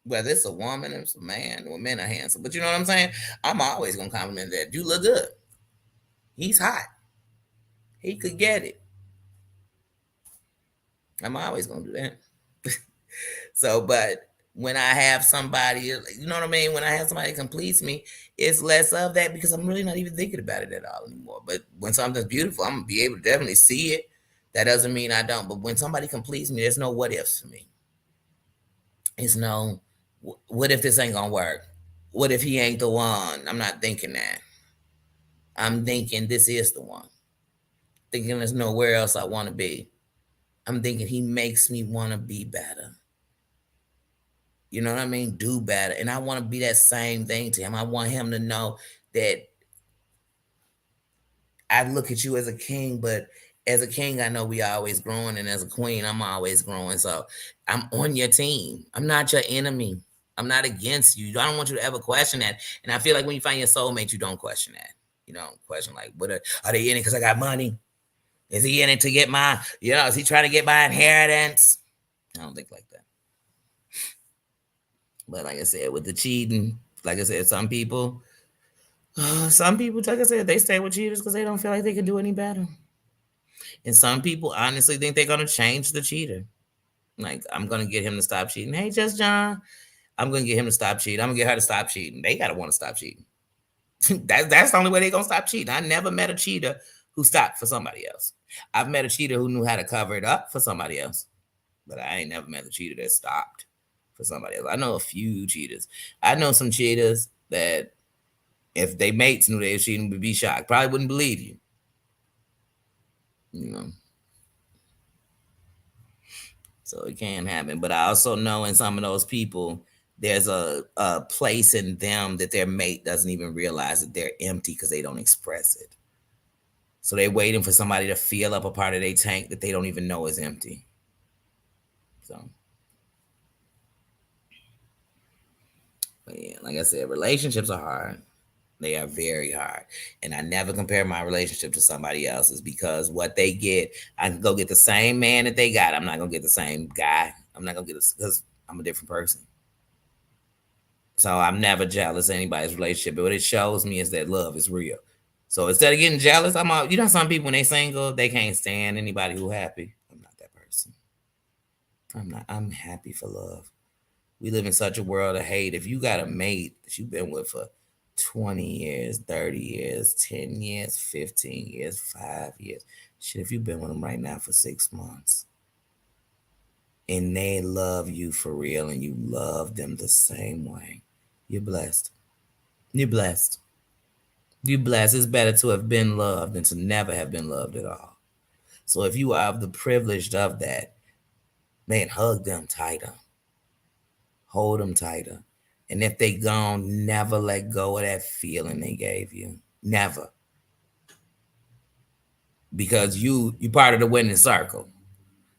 Whether it's a woman or it's a man, or men are handsome. But you know what I'm saying? I'm always gonna compliment that. You look good. He's hot. He could get it. I'm always gonna do that. So, but when I have somebody, you know what I mean? When I have somebody that completes me, it's less of that because I'm really not even thinking about it at all anymore. But when something's beautiful, I'm gonna be able to definitely see it. That doesn't mean I don't. But when somebody completes me, there's no what ifs for me. It's no, what if this ain't gonna work? What if he ain't the one? I'm not thinking that. I'm thinking this is the one. Thinking there's nowhere else I want to be. I'm thinking he makes me want to be better. You know what I mean? Do better. And I want to be that same thing to him. I want him to know that I look at you as a king, but as a king, I know we always growing. And as a queen, I'm always growing. So I'm on your team. I'm not your enemy. I'm not against you. I don't want you to ever question that. And I feel like when you find your soulmate, you don't question that. You don't question like, are they in it because I got money? Is he in it to get my, is he trying to get my inheritance? I don't think like that. But like I said, with the cheating, like I said, some people, like I said, they stay with cheaters because they don't feel like they can do any better. And some people honestly think they're gonna change the cheater. Like, I'm gonna get him to stop cheating. Hey, Just John, I'm gonna get him to stop cheating. I'm gonna get her to stop cheating. They gotta want to stop cheating. That's the only way they're gonna stop cheating. I never met a cheater who stopped for somebody else. I've met a cheater who knew how to cover it up for somebody else, but I ain't never met a cheater that stopped for somebody else. I know a few cheaters. I know some cheaters that if they mates knew they were cheating, would be shocked. Probably wouldn't believe you. You know. So it can happen. But I also know in some of those people, there's a place in them that their mate doesn't even realize that they're empty because they don't express it. So they're waiting for somebody to fill up a part of their tank that they don't even know is empty. So, but yeah, like I said, relationships are hard. They are very hard. And I never compare my relationship to somebody else's because what they get, I can go get the same man that they got. I'm not going to get the same guy. I'm not going to get it because I'm a different person. So I'm never jealous of anybody's relationship. But what it shows me is that love is real. So instead of getting jealous, I'm out. You know, some people when they single, they can't stand anybody who happy. I'm not that person. I'm not. I'm happy for love. We live in such a world of hate. If you got a mate that you've been with for 20 years, 30 years, 10 years, 15 years, 5 years, shit, if you've been with them right now for 6 months and they love you for real and you love them the same way, you're blessed. You're blessed. You're blessed. It's better to have been loved than to never have been loved at all. So if you are the privileged of that, man, hug them tighter. Hold them tighter. And if they gone, never let go of that feeling they gave you. Never. Because you part of the winning circle.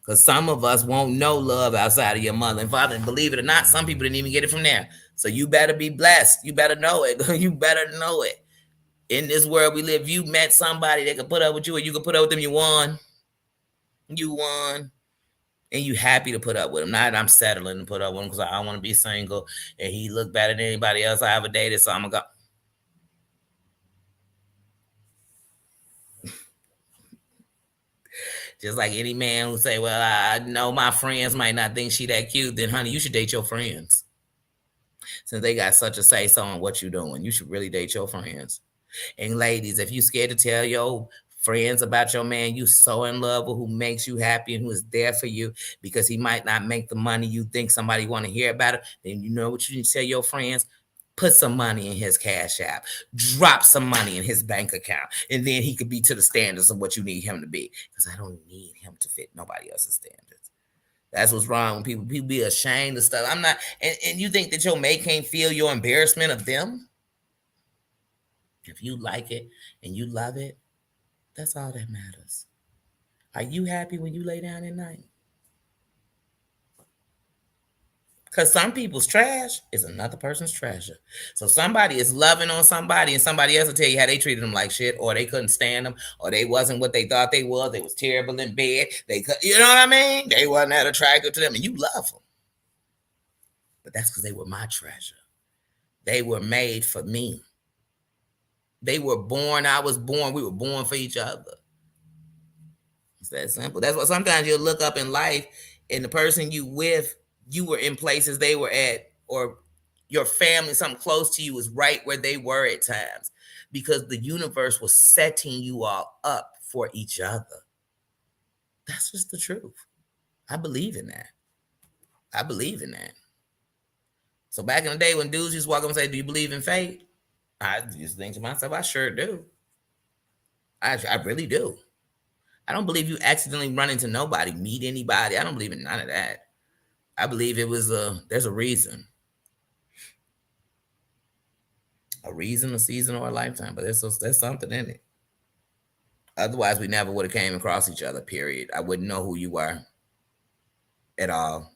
Because some of us won't know love outside of your mother and father. And believe it or not, some people didn't even get it from there. So you better be blessed. You better know it. You better know it. In this world we live, you met somebody that could put up with you or you could put up with them, you won. You won. And you happy to put up with him. Not I'm settling to put up with him because I don't want to be single and he look better than anybody else I ever dated, so I'm gonna go. Just like any man who say, well, I know my friends might not think she that cute, then honey, you should date your friends. Since they got such a say so on what you doing, you should really date your friends. And ladies, if you scared to tell your friends about your man, you so in love with who makes you happy and who is there for you because he might not make the money you think somebody want to hear about it, then you know what you need to tell your friends. put some money in his cash app, drop some money in his bank account, and then he could be to the standards of what you need him to be. Because I don't need him to fit nobody else's standards. That's what's wrong when people be ashamed of stuff. I'm not, and you think that your mate can't feel your embarrassment of them? If you like it and you love it, that's all that matters. Are you happy when you lay down at night? Because some people's trash is another person's treasure. So somebody is loving on somebody, and somebody else will tell you how they treated them like shit, or they couldn't stand them, or they wasn't what they thought they was. They was terrible in bed. They could, you know what I mean? They wasn't that attractive to them, and you love them. But that's because they were my treasure. They were made for me. They were born. I was born. We were born for each other. It's that simple. That's what sometimes you'll look up in life, and the person you with, you were in places they were at, or your family, something close to you, was right where they were at times, because the universe was setting you all up for each other. That's just the truth. I believe in that. I believe in that. So back in the day when dudes used to walk up and say, "Do you believe in fate?" I just think to myself, I sure do. I really do. I don't believe you accidentally run into nobody, meet anybody. I don't believe in none of that. I believe it was there's a reason. A reason, a season, or a lifetime. But there's something in it. Otherwise, we never would have came across each other, period. I wouldn't know who you were at all.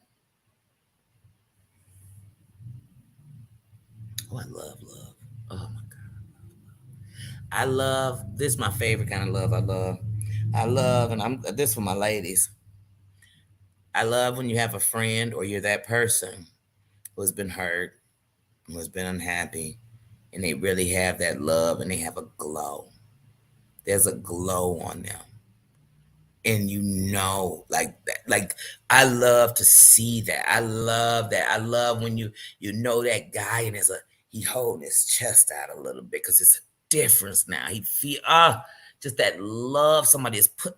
Oh, I love love. Oh my God. I love, this is my favorite kind of love. I love, and I'm this for my ladies. I love when you have a friend or you're that person who has been hurt, who has been unhappy, and they really have that love and they have a glow. There's a glow on them. And you know, like that, like I love to see that. I love that. I love when you know that guy and he holding his chest out a little bit because it's a difference now. He feel just that love somebody has put.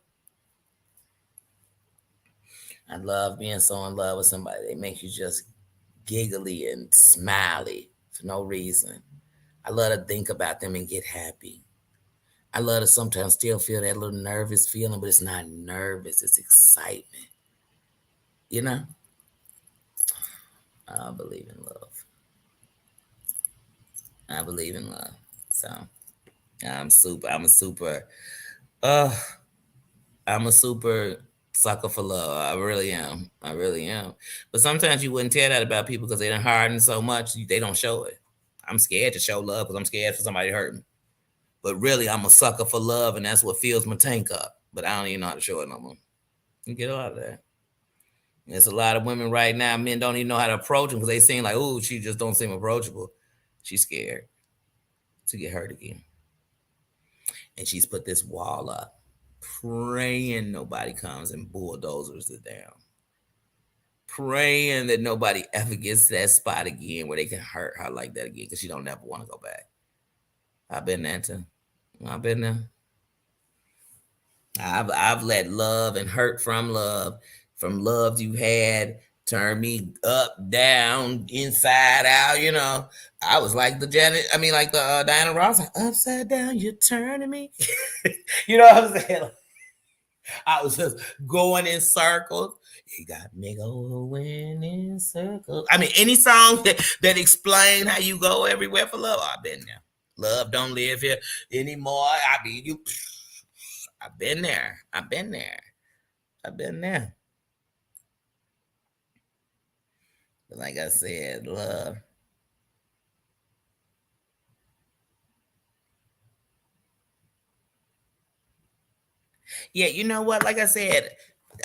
I love being so in love with somebody. They make you just giggly and smiley for no reason. I love to think about them and get happy. I love to sometimes still feel that little nervous feeling, but it's not nervous, it's excitement. You know? I believe in love. I believe in love. So uh I'm a super sucker for love. I really am. I really am. But sometimes you wouldn't tell that about people because they done hardened so much, they don't show it. I'm scared to show love because I'm scared for somebody to hurt me. But really, I'm a sucker for love, and that's what fills my tank up. But I don't even know how to show it no more. You get a lot of that. There's a lot of women right now, men don't even know how to approach them because they seem like, oh, she just don't seem approachable. She's scared to get hurt again. And she's put this wall up, praying nobody comes and bulldozers it down. Praying that nobody ever gets to that spot again where they can hurt her like that again because she don't ever want to go back. I've been there too. I've been there. I've let love and hurt from love you had, turn me up, down, inside out. You know, I was like the Diana Ross, upside down, you're turning me. You know what I'm saying? I was just going in circles. You got me going in circles. I mean, any song that explain how you go everywhere for love, I've been there. Love don't live here anymore. I mean, I've been there. I've been there. I've been there. But like I said, love. Yeah, you know what? Like I said,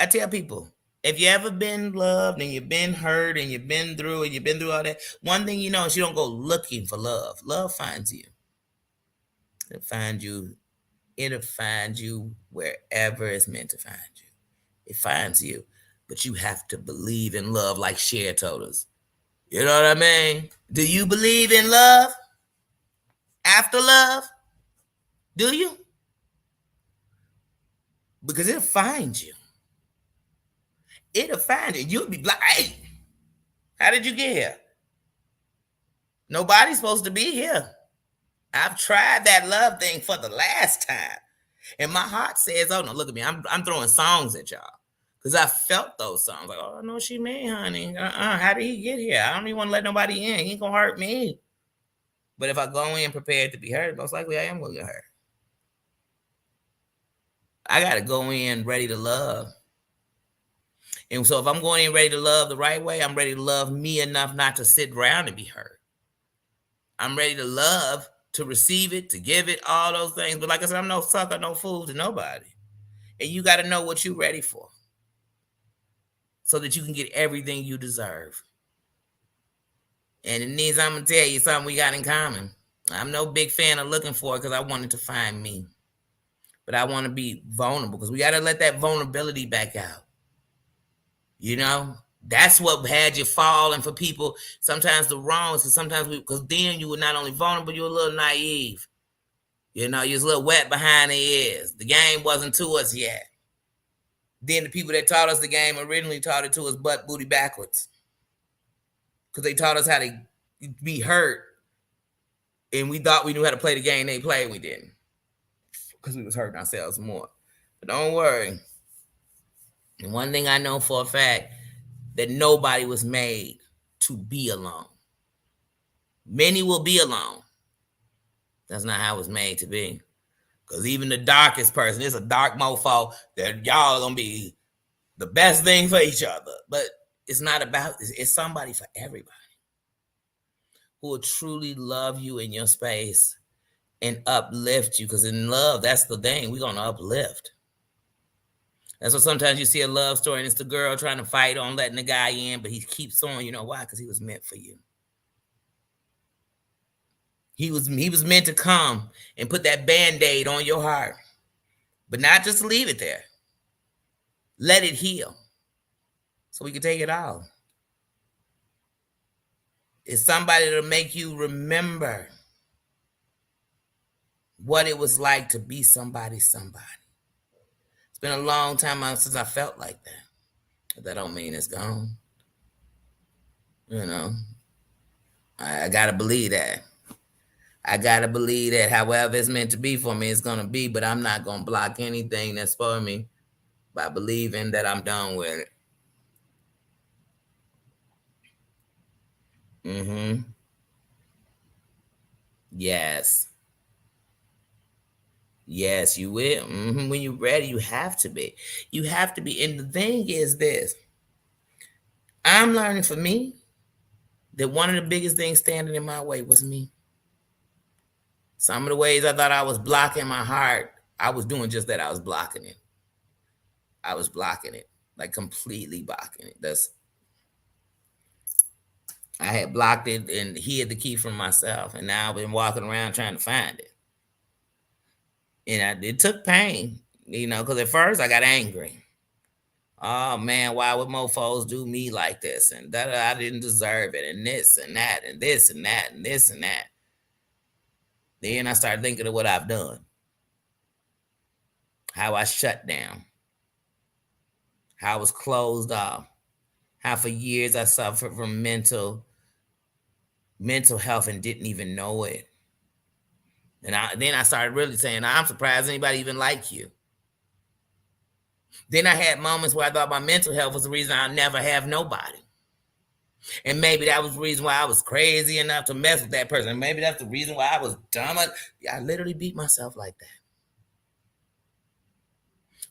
I tell people, if you ever been loved and you've been hurt and you've been through all that, one thing you know is you don't go looking for love. Love finds you. It'll find you. It'll find you wherever it's meant to find you. It finds you. But you have to believe in love, like Cher told us. You know what I mean? Do you believe in love? After love? Do you? Because it'll find you. It'll find you. You'll be like, hey, how did you get here? Nobody's supposed to be here. I've tried that love thing for the last time. And my heart says, oh no, look at me. I'm throwing songs at y'all. Because I felt those songs. Like, oh no, she mean, honey. How did he get here? I don't even want to let nobody in. He ain't gonna hurt me. But if I go in prepared to be hurt, most likely I am gonna get hurt. I gotta go in ready to love. And so if I'm going in ready to love the right way, I'm ready to love me enough not to sit around and be hurt. I'm ready to love, to receive it, to give it, all those things. But like I said, I'm no sucker, no fool to nobody. And you got to know what you're ready for so that you can get everything you deserve. And it needs, I'm going to tell you something we got in common. I'm no big fan of looking for it because I wanted to find me. But I want to be vulnerable because we got to let that vulnerability back out. You know, that's what had you falling for people. Sometimes the wrongs, and sometimes because then you were not only vulnerable, you were a little naive. You know, you was a little wet behind the ears. The game wasn't to us yet. Then the people that taught us the game originally taught it to us butt booty backwards. Because they taught us how to be hurt. And we thought we knew how to play the game they played, we didn't. Because we was hurting ourselves more. But don't worry. And one thing I know for a fact, that nobody was made to be alone. Many will be alone. That's not how it was made to be. Because even the darkest person, it's a dark mofo that y'all are going to be the best thing for each other. But it's not about this. It's somebody for everybody who will truly love you in your space and uplift you. Because in love, that's the thing. We're going to uplift. That's what sometimes you see a love story and it's the girl trying to fight on letting the guy in, but he keeps on. You know why? Because he was meant for you. He was meant to come and put that Band-Aid on your heart, but not just leave it there. Let it heal so we can take it off. It's somebody to make you remember what it was like to be somebody. It's been a long time since I felt like that. But that don't mean it's gone. You know, I got to believe that. I got to believe that however it's meant to be for me, it's going to be, but I'm not going to block anything that's for me by believing that I'm done with it. Mm-hmm. Yes. Yes, you will. Mm-hmm. When you're ready, you have to be. You have to be. And the thing is this. I'm learning for me that one of the biggest things standing in my way was me. Some of the ways I thought I was blocking my heart, I was doing just that. I was blocking it. I was blocking it. Like completely blocking it. I had blocked it and hid the key from myself. And now I've been walking around trying to find it. And it took pain, because at first I got angry. Oh man, why would mofos do me like this? And that I didn't deserve it, and this and that, and this and that, and this and that. Then I started thinking of what I've done. How I shut down. How I was closed off. How for years I suffered from mental health and didn't even know it. And then I started really saying, I'm surprised anybody even like you. Then I had moments where I thought my mental health was the reason I never have nobody. And maybe that was the reason why I was crazy enough to mess with that person. Maybe that's the reason why I was dumb. I literally beat myself like that.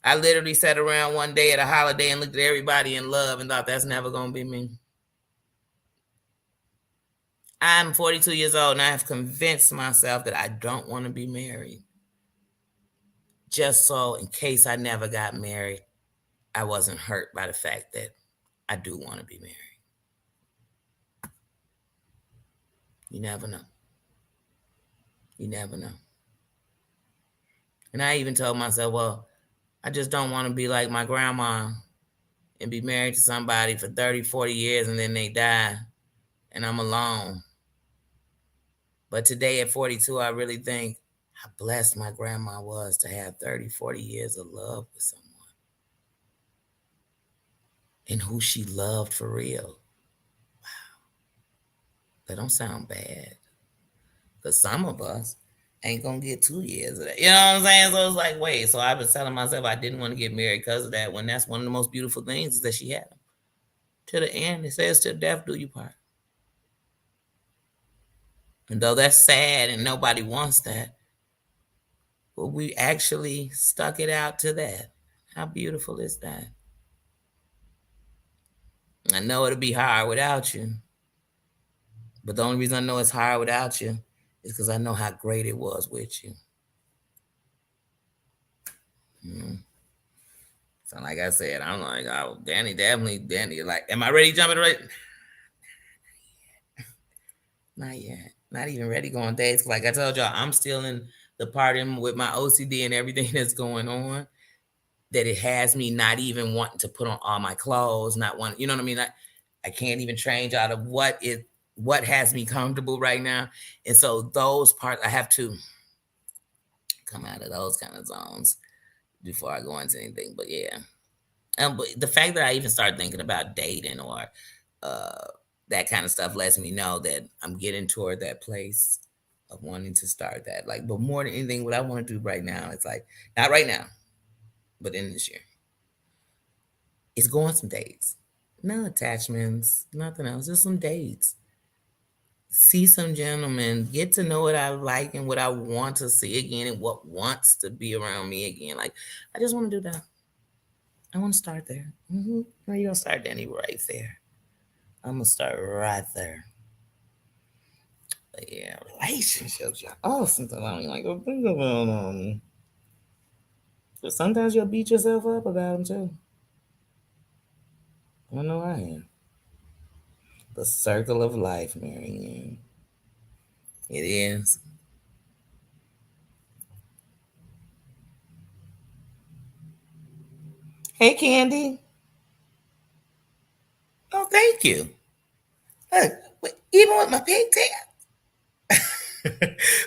I literally sat around one day at a holiday and looked at everybody in love and thought that's never going to be me. I'm 42 years old and I have convinced myself that I don't want to be married. Just so in case I never got married, I wasn't hurt by the fact that I do want to be married. You never know. You never know. And I even told myself, well, I just don't want to be like my grandma and be married to somebody for 30, 40 years and then they die and I'm alone. But today at 42, I really think how blessed my grandma was to have 30, 40 years of love with someone. And who she loved for real. Wow. That don't sound bad. Because some of us ain't gonna get 2 years of that. You know what I'm saying? So it's like, wait. So I've been telling myself I didn't want to get married because of that. When that's one of the most beautiful things is that she had them to the end. It says, "To death do you part." And though that's sad and nobody wants that, but we actually stuck it out to that. How beautiful is that? I know it'll be hard without you, but the only reason I know it's hard without you is because I know how great it was with you. Mm. So, like I said, I'm like, oh, Danny, definitely, Danny. Like, am I ready jumping right? Not yet. Not even ready going dates. Like I told y'all, I'm still in the part in with my OCD and everything that's going on. That it has me not even wanting to put on all my clothes, not want, you know what I mean? I can't even change out of what has me comfortable right now. And so those parts I have to come out of those kind of zones before I go into anything. But yeah. But the fact that I even started thinking about dating or uh that kind of stuff lets me know that I'm getting toward that place of wanting to start that. Like, but more than anything, what I want to do right now, it's like not right now, but in this year is go on some dates. No attachments, nothing else, just some dates. See some gentlemen, get to know what I like and what I want to see again and what wants to be around me again. Like, I just want to do that. I want to start there. Where you gonna start, Danny? Right there. I'm gonna start right there. But yeah, relationships, y'all. Oh, something I don't even like to think about them. But sometimes you'll beat yourself up about them too. I know I am. The circle of life, Marianne. It is. Hey, Candy. Oh, thank you. Look, even with my pigtail.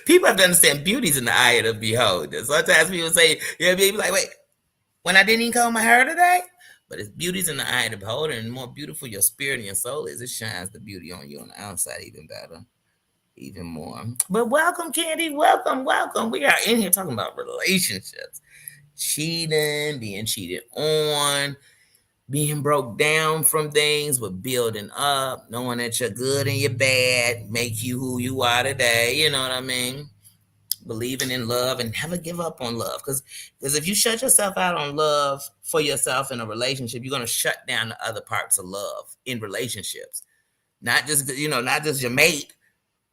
People have to understand beauty's in the eye of the beholder. Sometimes people say, yeah, be like, wait, when I didn't even comb my hair today? But it's beauty's in the eye of the beholder, and the more beautiful your spirit and your soul is, it shines the beauty on you on the outside even better, even more. But welcome, Candy. Welcome, welcome. We are in here talking about relationships, cheating, being cheated on, being broke down from things, but building up, knowing that you're good and you're bad, make you who you are today. You know what I mean? Believing in love and never give up on love. Because if you shut yourself out on love for yourself in a relationship, you're gonna shut down the other parts of love in relationships. Not just your mate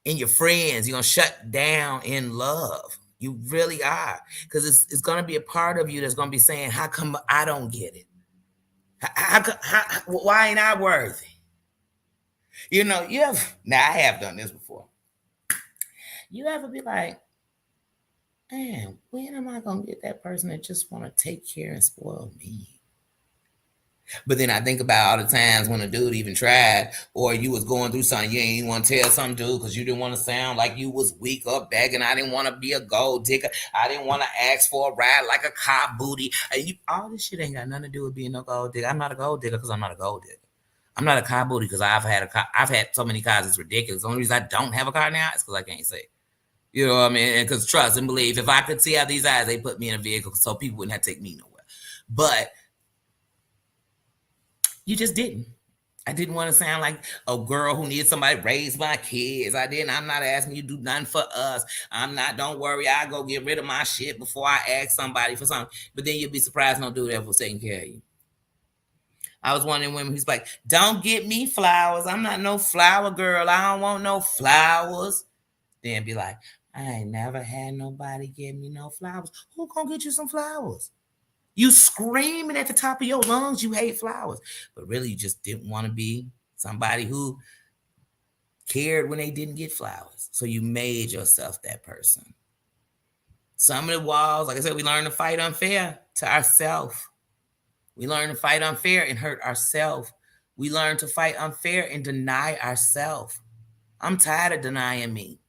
and your friends. You're gonna shut down in love. You really are. Because it's gonna be a part of you that's gonna be saying, how come I don't get it? Why ain't I worthy? You have now I have done this before. You ever be like, man, when am I gonna get that person that just want to take care and spoil me? But then I think about all the times when a dude even tried, or you was going through something you ain't even want to tell some dude because you didn't want to sound like you was weak or begging. I didn't want to be a gold digger. I didn't want to ask for a ride like a cop booty. All this shit ain't got nothing to do with being no gold digger. I'm not a gold digger because I'm not a gold digger. I'm not a car booty because I've had so many cars. It's ridiculous. The only reason I don't have a car now is because I can't see. You know what I mean? Because trust and believe, if I could see out these eyes, they put me in a vehicle so people wouldn't have to take me nowhere. But you just didn't. I didn't want to sound like a girl who needs somebody to raise my kids. I'm not asking you to do nothing for us. I'm not, don't worry, I'll go get rid of my shit before I ask somebody for something. But then you'll be surprised no dude ever was taking care of you. I was one of them women who's like, don't get me flowers. I'm not no flower girl. I don't want no flowers. Then be like, I ain't never had nobody give me no flowers. Who gonna get you some flowers? You screaming at the top of your lungs you hate flowers. But really you just didn't want to be somebody who cared when they didn't get flowers. So you made yourself that person. Some of the walls, like I said, we learn to fight unfair to ourselves. We learn to fight unfair and hurt ourselves. We learn to fight unfair and deny ourselves. I'm tired of denying me.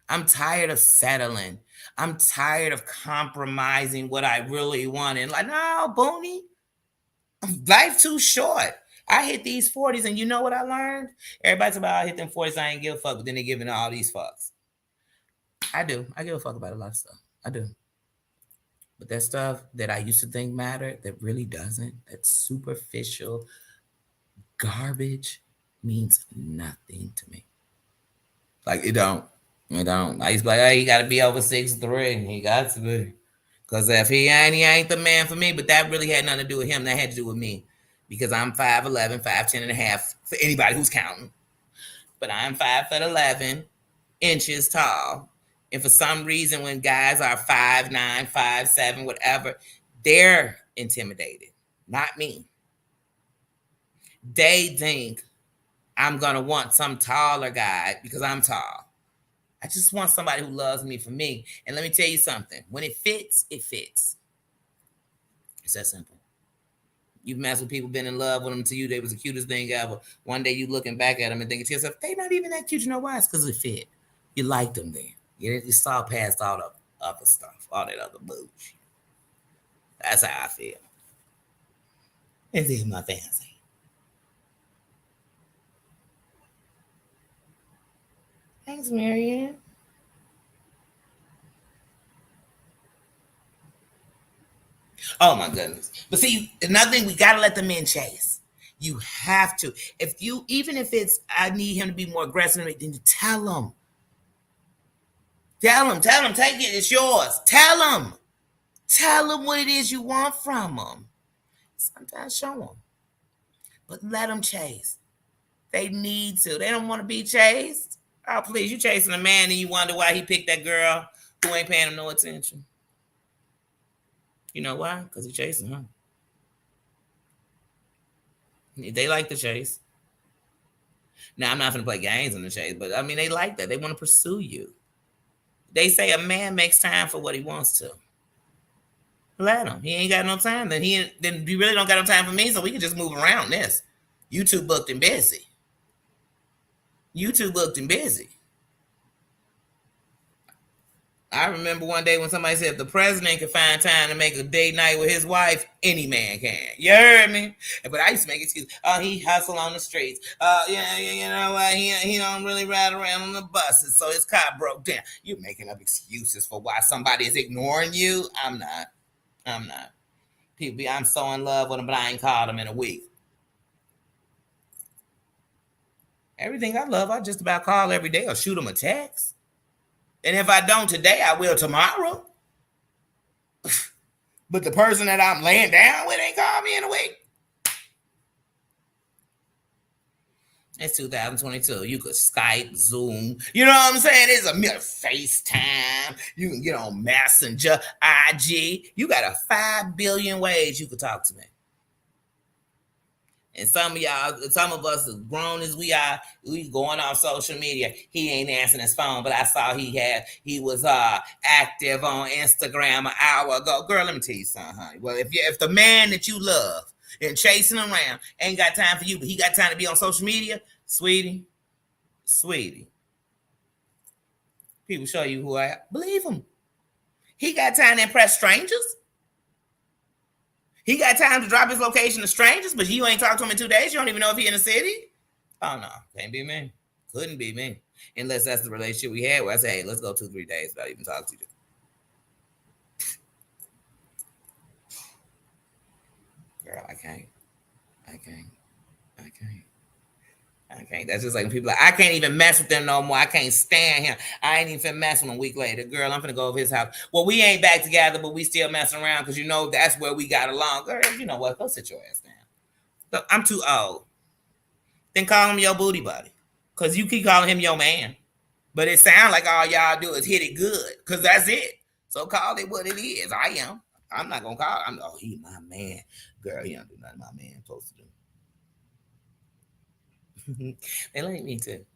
I'm tired of settling. I'm tired of compromising what I really want. And like, no, Booney, life too short. I hit these 40s, and you know what I learned? Everybody's about I hit them 40s, I ain't give a fuck, but then they're giving all these fucks. I do. I give a fuck about a lot of stuff. I do. But that stuff that I used to think mattered, that really doesn't, that superficial garbage means nothing to me. Like, it don't. It don't. I used to be like, hey, he got to be over 6'3". He got to be. Because if he ain't the man for me. But that really had nothing to do with him. That had to do with me. Because I'm 5'11", 5'10" and a half, for anybody who's counting. But I'm 5'11" tall. And for some reason, when guys are 5'9", 5'7", whatever, they're intimidated, not me. They think I'm going to want some taller guy because I'm tall. I just want somebody who loves me for me. And let me tell you something. When it fits, it fits. It's that simple. You've messed with people, been in love with them to you, they was the cutest thing ever. One day you looking back at them and thinking to yourself, they not even that cute. You know why? It's because it fit. You liked them then. You saw past all the other stuff, all that other bullshit. That's how I feel. And this is my fancy. Thanks, Marianne. Oh my goodness. But see, another thing, we gotta let the men chase. You have to. If you, even if it's, I need him to be more aggressive, then you tell him. Tell him, take it, it's yours. Tell him what it is you want from him. Sometimes show them, but let them chase. They need to. They don't want to be chased. Oh, please, you chasing a man and you wonder why he picked that girl who ain't paying him no attention. You know why? Because he's chasing her. They like the chase. Now, I'm not going to play games in the chase, but I mean, they like that. They want to pursue you. They say a man makes time for what he wants to. Let him. He ain't got no time. Then you really don't got no time for me, so we can just move around this. You too booked and busy. I remember one day when somebody said if the president could find time to make a date night with his wife, any man can. You heard me? But I used to make excuses. Oh, he hustle on the streets. Yeah, you know what? He don't really ride around on the buses, so his car broke down. You're making up excuses for why somebody is ignoring you. I'm not. People, I'm so in love with him, but I ain't called him in a week. Everything I love, I just about call every day or shoot him a text. And if I don't today, I will tomorrow. But the person that I'm laying down with ain't called me in a week. It's 2022. You could Skype, Zoom. You know what I'm saying? It's a FaceTime. You can get on Messenger, IG. You got 5 billion ways you could talk to me. And some of us as grown as we are, we going on social media. He ain't answering his phone, but I saw he was active on Instagram an hour ago. Girl, let me tell you something, honey. Well, if the man that you love and chasing around ain't got time for you, but he got time to be on social media, sweetie, people show you who I am. Believe him. He got time to impress strangers. He got time to drop his location to strangers, but you ain't talked to him in 2 days. You don't even know if he in the city. Oh, no. Can't be me. Couldn't be me. Unless that's the relationship we had where I say, hey, let's go 2-3 days without even talking to you. Girl, I can't. That's just like when people are like, I can't even mess with them no more. I can't stand him. I ain't even finna mess with him a week later. Girl, I'm finna go over his house. Well, we ain't back together, but we still messing around because you know that's where we got along. Girl, you know what? Go sit your ass down. Look, I'm too old. Then call him your booty buddy. Because you keep calling him your man. But it sounds like all y'all do is hit it good. Because that's it. So call it what it is. I am. I'm not going to call him. Oh, he my man. Girl, he don't do nothing my man supposed to do. They like me too.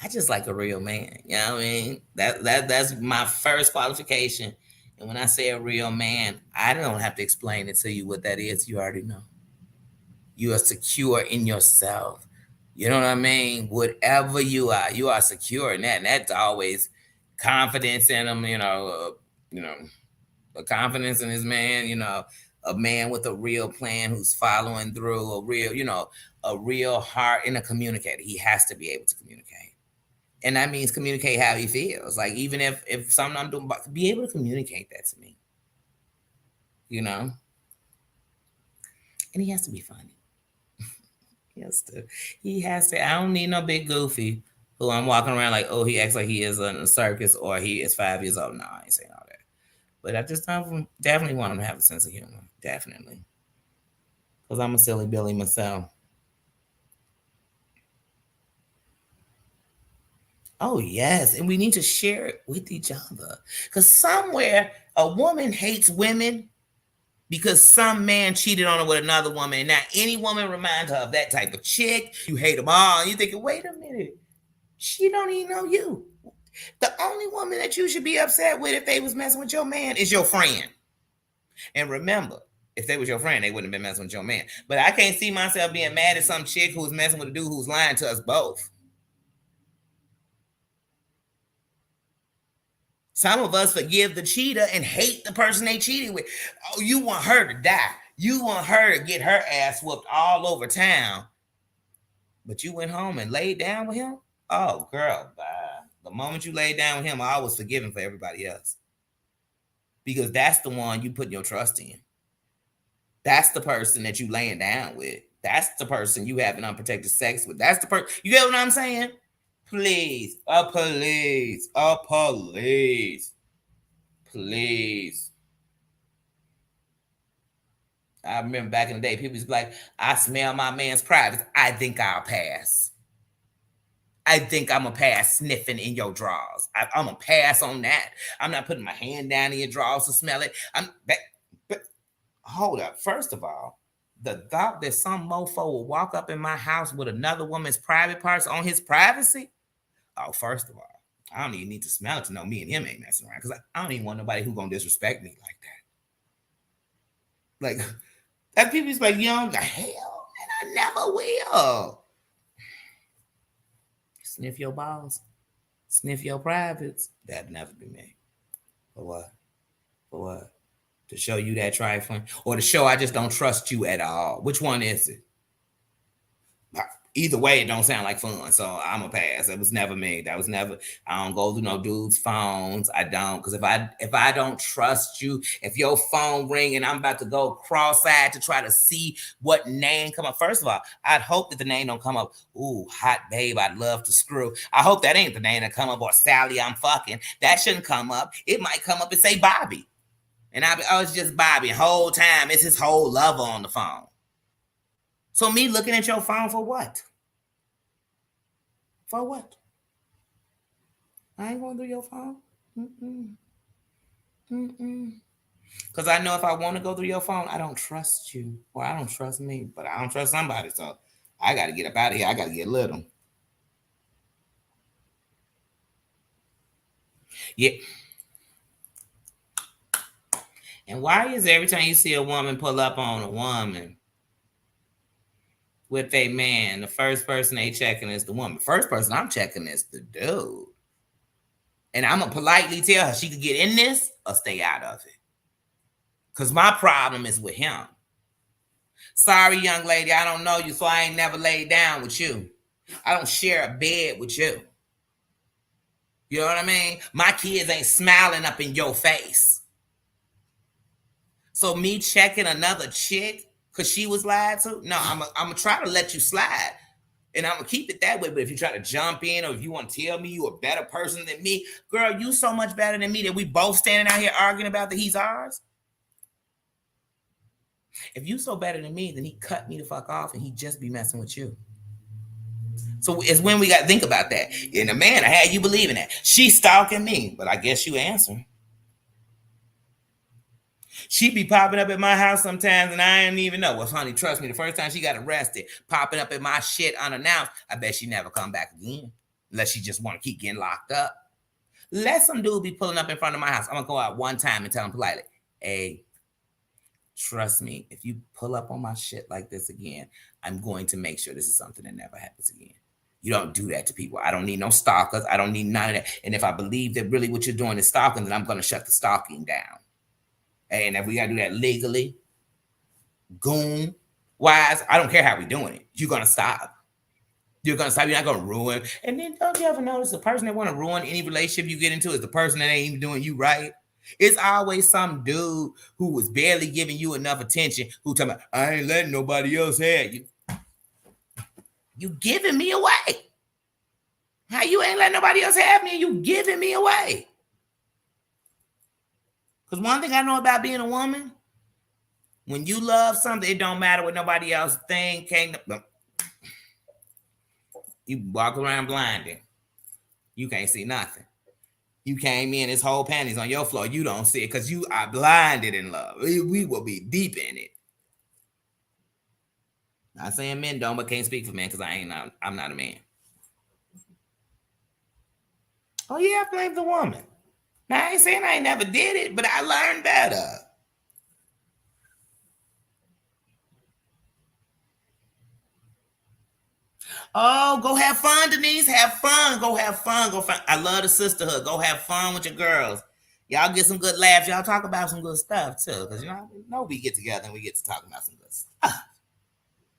I just like a real man. You know what I mean? That's my first qualification. And when I say a real man, I don't have to explain it to you what that is. You already know. You are secure in yourself. You know what I mean? Whatever you are secure in that. And that's always confidence in him, the confidence in his man, a man with a real plan who's following through, a real heart and a communicator. He has to be able to communicate. And that means communicate how he feels. Like, even if something I'm doing, be able to communicate that to me, you know? And he has to be funny. He has to. I don't need no big goofy who I'm walking around like, oh, he acts like he is in a circus or he is 5 years old. No, I ain't saying all that. But I just definitely want him to have a sense of humor. Definitely. Because I'm a silly Billy myself. Oh, yes. And we need to share it with each other. Because somewhere a woman hates women because some man cheated on her with another woman. And now any woman reminds her of that type of chick. You hate them all. And you're thinking, wait a minute. She don't even know you. The only woman that you should be upset with if they was messing with your man is your friend. And remember, if they was your friend, they wouldn't have been messing with your man. But I can't see myself being mad at some chick who's messing with a dude who's lying to us both. Some of us forgive the cheater and hate the person they cheated with. Oh, you want her to die. You want her to get her ass whooped all over town. But you went home and laid down with him? Oh, girl, bye. The moment you laid down with him, I was forgiven for everybody else. Because that's the one you put your trust in. That's the person that you laying down with. That's the person you having unprotected sex with. That's the person. You get what I'm saying? Please, police, please. I remember back in the day, people used to be like, I smell my man's privates. I think I'll pass. I think I'm going to pass sniffing in your drawers. I'm going to pass on that. I'm not putting my hand down in your drawers to smell it. But hold up. First of all, the thought that some mofo will walk up in my house with another woman's private parts on his privacy. Oh, first of all, I don't even need to smell it to know me and him ain't messing around, because I don't even want nobody who gonna disrespect me like that. Like, that people's like, you know, the hell, and I never will. Sniff your balls, sniff your privates. That'd never be me. For what? For what? To show you that trifling, or to show I just don't trust you at all? Which one is it? Either way, it don't sound like fun. So I'm a pass. It was never me. That was never. I don't go through no dude's phones. I don't, because if I don't trust you, if your phone ring and I'm about to go cross-eyed to try to see what name come up. First of all, I'd hope that the name don't come up. Ooh, hot babe, I'd love to screw. I hope that ain't the name that come up, or Sally, I'm fucking. That shouldn't come up. It might come up and say Bobby, and I be, oh, it's just Bobby. Whole time it's his whole lover on the phone. So me looking at your phone for what? For what? I ain't going through your phone. Because I know if I want to go through your phone, I don't trust you, or I don't trust me, but I don't trust somebody. So I got to get up out of here. I got to get little. Yeah. And why is every time you see a woman pull up on a woman with a man, the first person they checking is the woman? First person I'm checking is the dude. And I'm going to politely tell her she could get in this or stay out of it. Because my problem is with him. Sorry, young lady, I don't know you, so I ain't never laid down with you. I don't share a bed with you. You know what I mean? My kids ain't smiling up in your face. So me checking another chick because she was lied to? No, I'm going to try to let you slide. And I'm going to keep it that way. But if you try to jump in, or if you want to tell me you a better person than me, girl, you so much better than me that we both standing out here arguing about that he's ours. If you so better than me, then he cut me the fuck off and he just be messing with you. So it's when we got to think about that. And the man, I had you believing that. She's stalking me, but I guess you answer. She be popping up at my house sometimes and I didn't even know. Well, honey, trust me, the first time she got arrested, popping up at my shit unannounced, I bet she never come back again. Unless she just want to keep getting locked up. Let some dude be pulling up in front of my house. I'm going to go out one time and tell him politely, hey, trust me, if you pull up on my shit like this again, I'm going to make sure this is something that never happens again. You don't do that to people. I don't need no stalkers. I don't need none of that. And if I believe that really what you're doing is stalking, then I'm going to shut the stalking down. And if we got to do that legally, goon wise. I don't care how we doing it. You're gonna stop. You're gonna stop. You're not gonna ruin. And then don't you ever notice the person that want to ruin any relationship you get into is the person that ain't even doing you right? It's always some dude who was barely giving you enough attention who talking about, I ain't letting nobody else have you. You giving me away. How you ain't letting nobody else have me and you giving me away? Because one thing I know about being a woman, when you love something, it don't matter what nobody else think. You walk around blinded. You can't see nothing. You came in, this whole panties on your floor. You don't see it because you are blinded in love. We will be deep in it. Not saying men don't, but can't speak for men because I'm not a man. Oh yeah, I blame the woman. Now I ain't saying I ain't never did it, but I learned better. Oh, go have fun, Denise. Have fun. Go have fun. Go fun. I love the sisterhood. Go have fun with your girls. Y'all get some good laughs. Y'all talk about some good stuff too. Because you know we get together and we get to talk about some good stuff.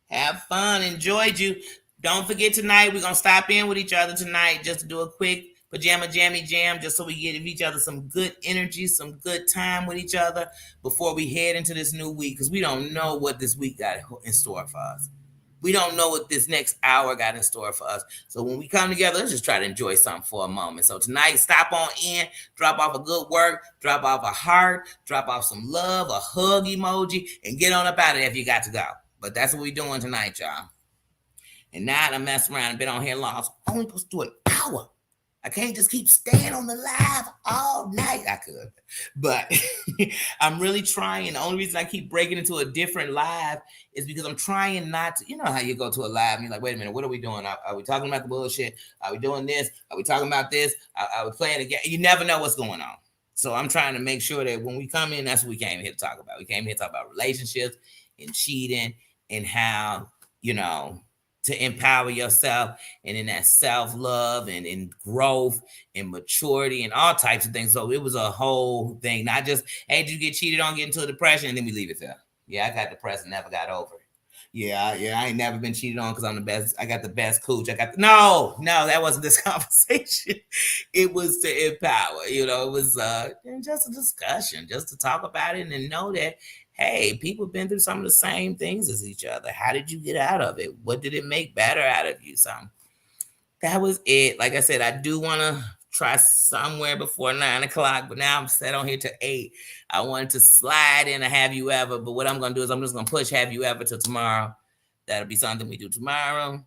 Have fun. Enjoyed you. Don't forget tonight, we're gonna stop in with each other tonight just to do a quick pajama jammy jam, just so we give each other some good energy, some good time with each other before we head into this new week. Because we don't know what this week got in store for us. We don't know what this next hour got in store for us. So when we come together, let's just try to enjoy something for a moment. So tonight, stop on in, drop off a good work, drop off a heart, drop off some love, a hug emoji, and get on up out of there if you got to go. But that's what we're doing tonight, y'all. And now I mess around and been on here long. So I'm only supposed to do an hour. I can't just keep staying on the live all night. I could, but I'm really trying. The only reason I keep breaking into a different live is because I'm trying not to. You know how you go to a live and you're like, wait a minute, what are we doing? Are we talking about the bullshit? Are we doing this? Are we talking about this? Are we playing again? You never know what's going on. So I'm trying to make sure that when we come in, that's what we came here to talk about. We came here to talk about relationships and cheating and how, to empower yourself and in that self-love and in growth and maturity and all types of things. So it was a whole thing, not just, hey, did you get cheated on, get into a depression, and then we leave it there. Yeah, I got depressed and never got over it. Yeah, I ain't never been cheated on because I'm the best. I got the best cooch. No, that wasn't this conversation. It was to empower, it was just a discussion, just to talk about it and know that, hey, people have been through some of the same things as each other. How did you get out of it? What did it make better out of you? So that was it. Like I said, I do want to try somewhere before 9 o'clock, but now I'm set on here to 8. I wanted to slide in a Have You Ever, but what I'm going to do is I'm just going to push Have You Ever to tomorrow. That'll be something we do tomorrow.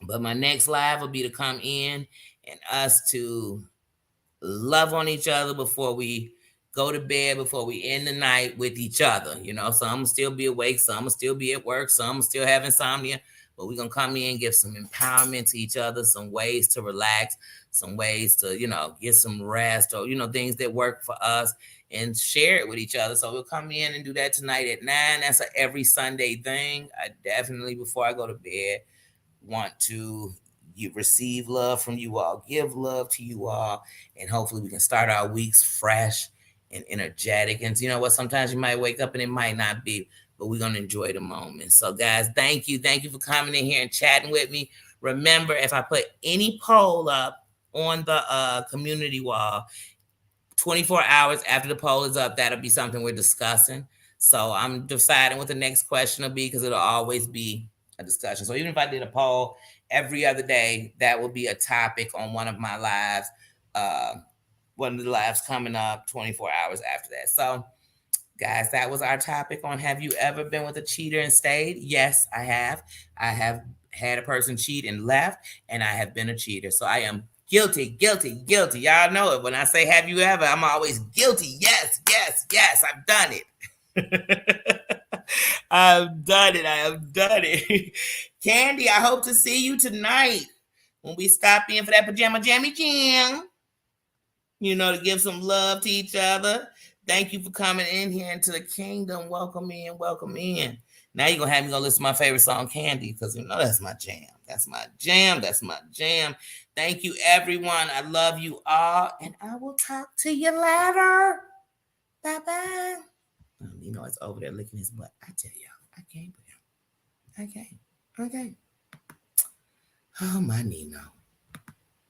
But my next live will be to come in and us to love on each other before we go to bed, before we end the night with each other. Some will still be awake, some will still be at work, some will still have insomnia, but we're going to come in and give some empowerment to each other, some ways to relax, some ways to, get some rest or, things that work for us and share it with each other. So we'll come in and do that tonight at 9. That's a every Sunday thing. I definitely, before I go to bed, want to receive love from you all, give love to you all, and hopefully we can start our weeks fresh and energetic. And you know what? Sometimes you might wake up and it might not be, but we're going to enjoy the moment. So guys, thank you. Thank you for coming in here and chatting with me. Remember, if I put any poll up on the community wall, 24 hours after the poll is up, that'll be something we're discussing. So I'm deciding what the next question will be because it'll always be a discussion. So even if I did a poll every other day, that will be a topic on one of my lives. One of the lives coming up 24 hours after that. So guys, that was our topic on Have You Ever Been with a Cheater and Stayed? Yes, I have. I have had a person cheat and left, and I have been a cheater. So I am guilty. Y'all know it. When I say have you ever, I'm always guilty. Yes, I've done it. I've done it. I have done it. Candy, I hope to see you tonight when we stop in for that pajama jammy jam. To give some love to each other. Thank you for coming in here into the kingdom. Welcome in. Now you're going to have me go listen to my favorite song, Candy, because that's my jam. That's my jam. Thank you, everyone. I love you all, and I will talk to you later. Bye-bye. Nino is over there licking his butt. I tell y'all, I can't with him. I can't. Okay. Oh, my Nino.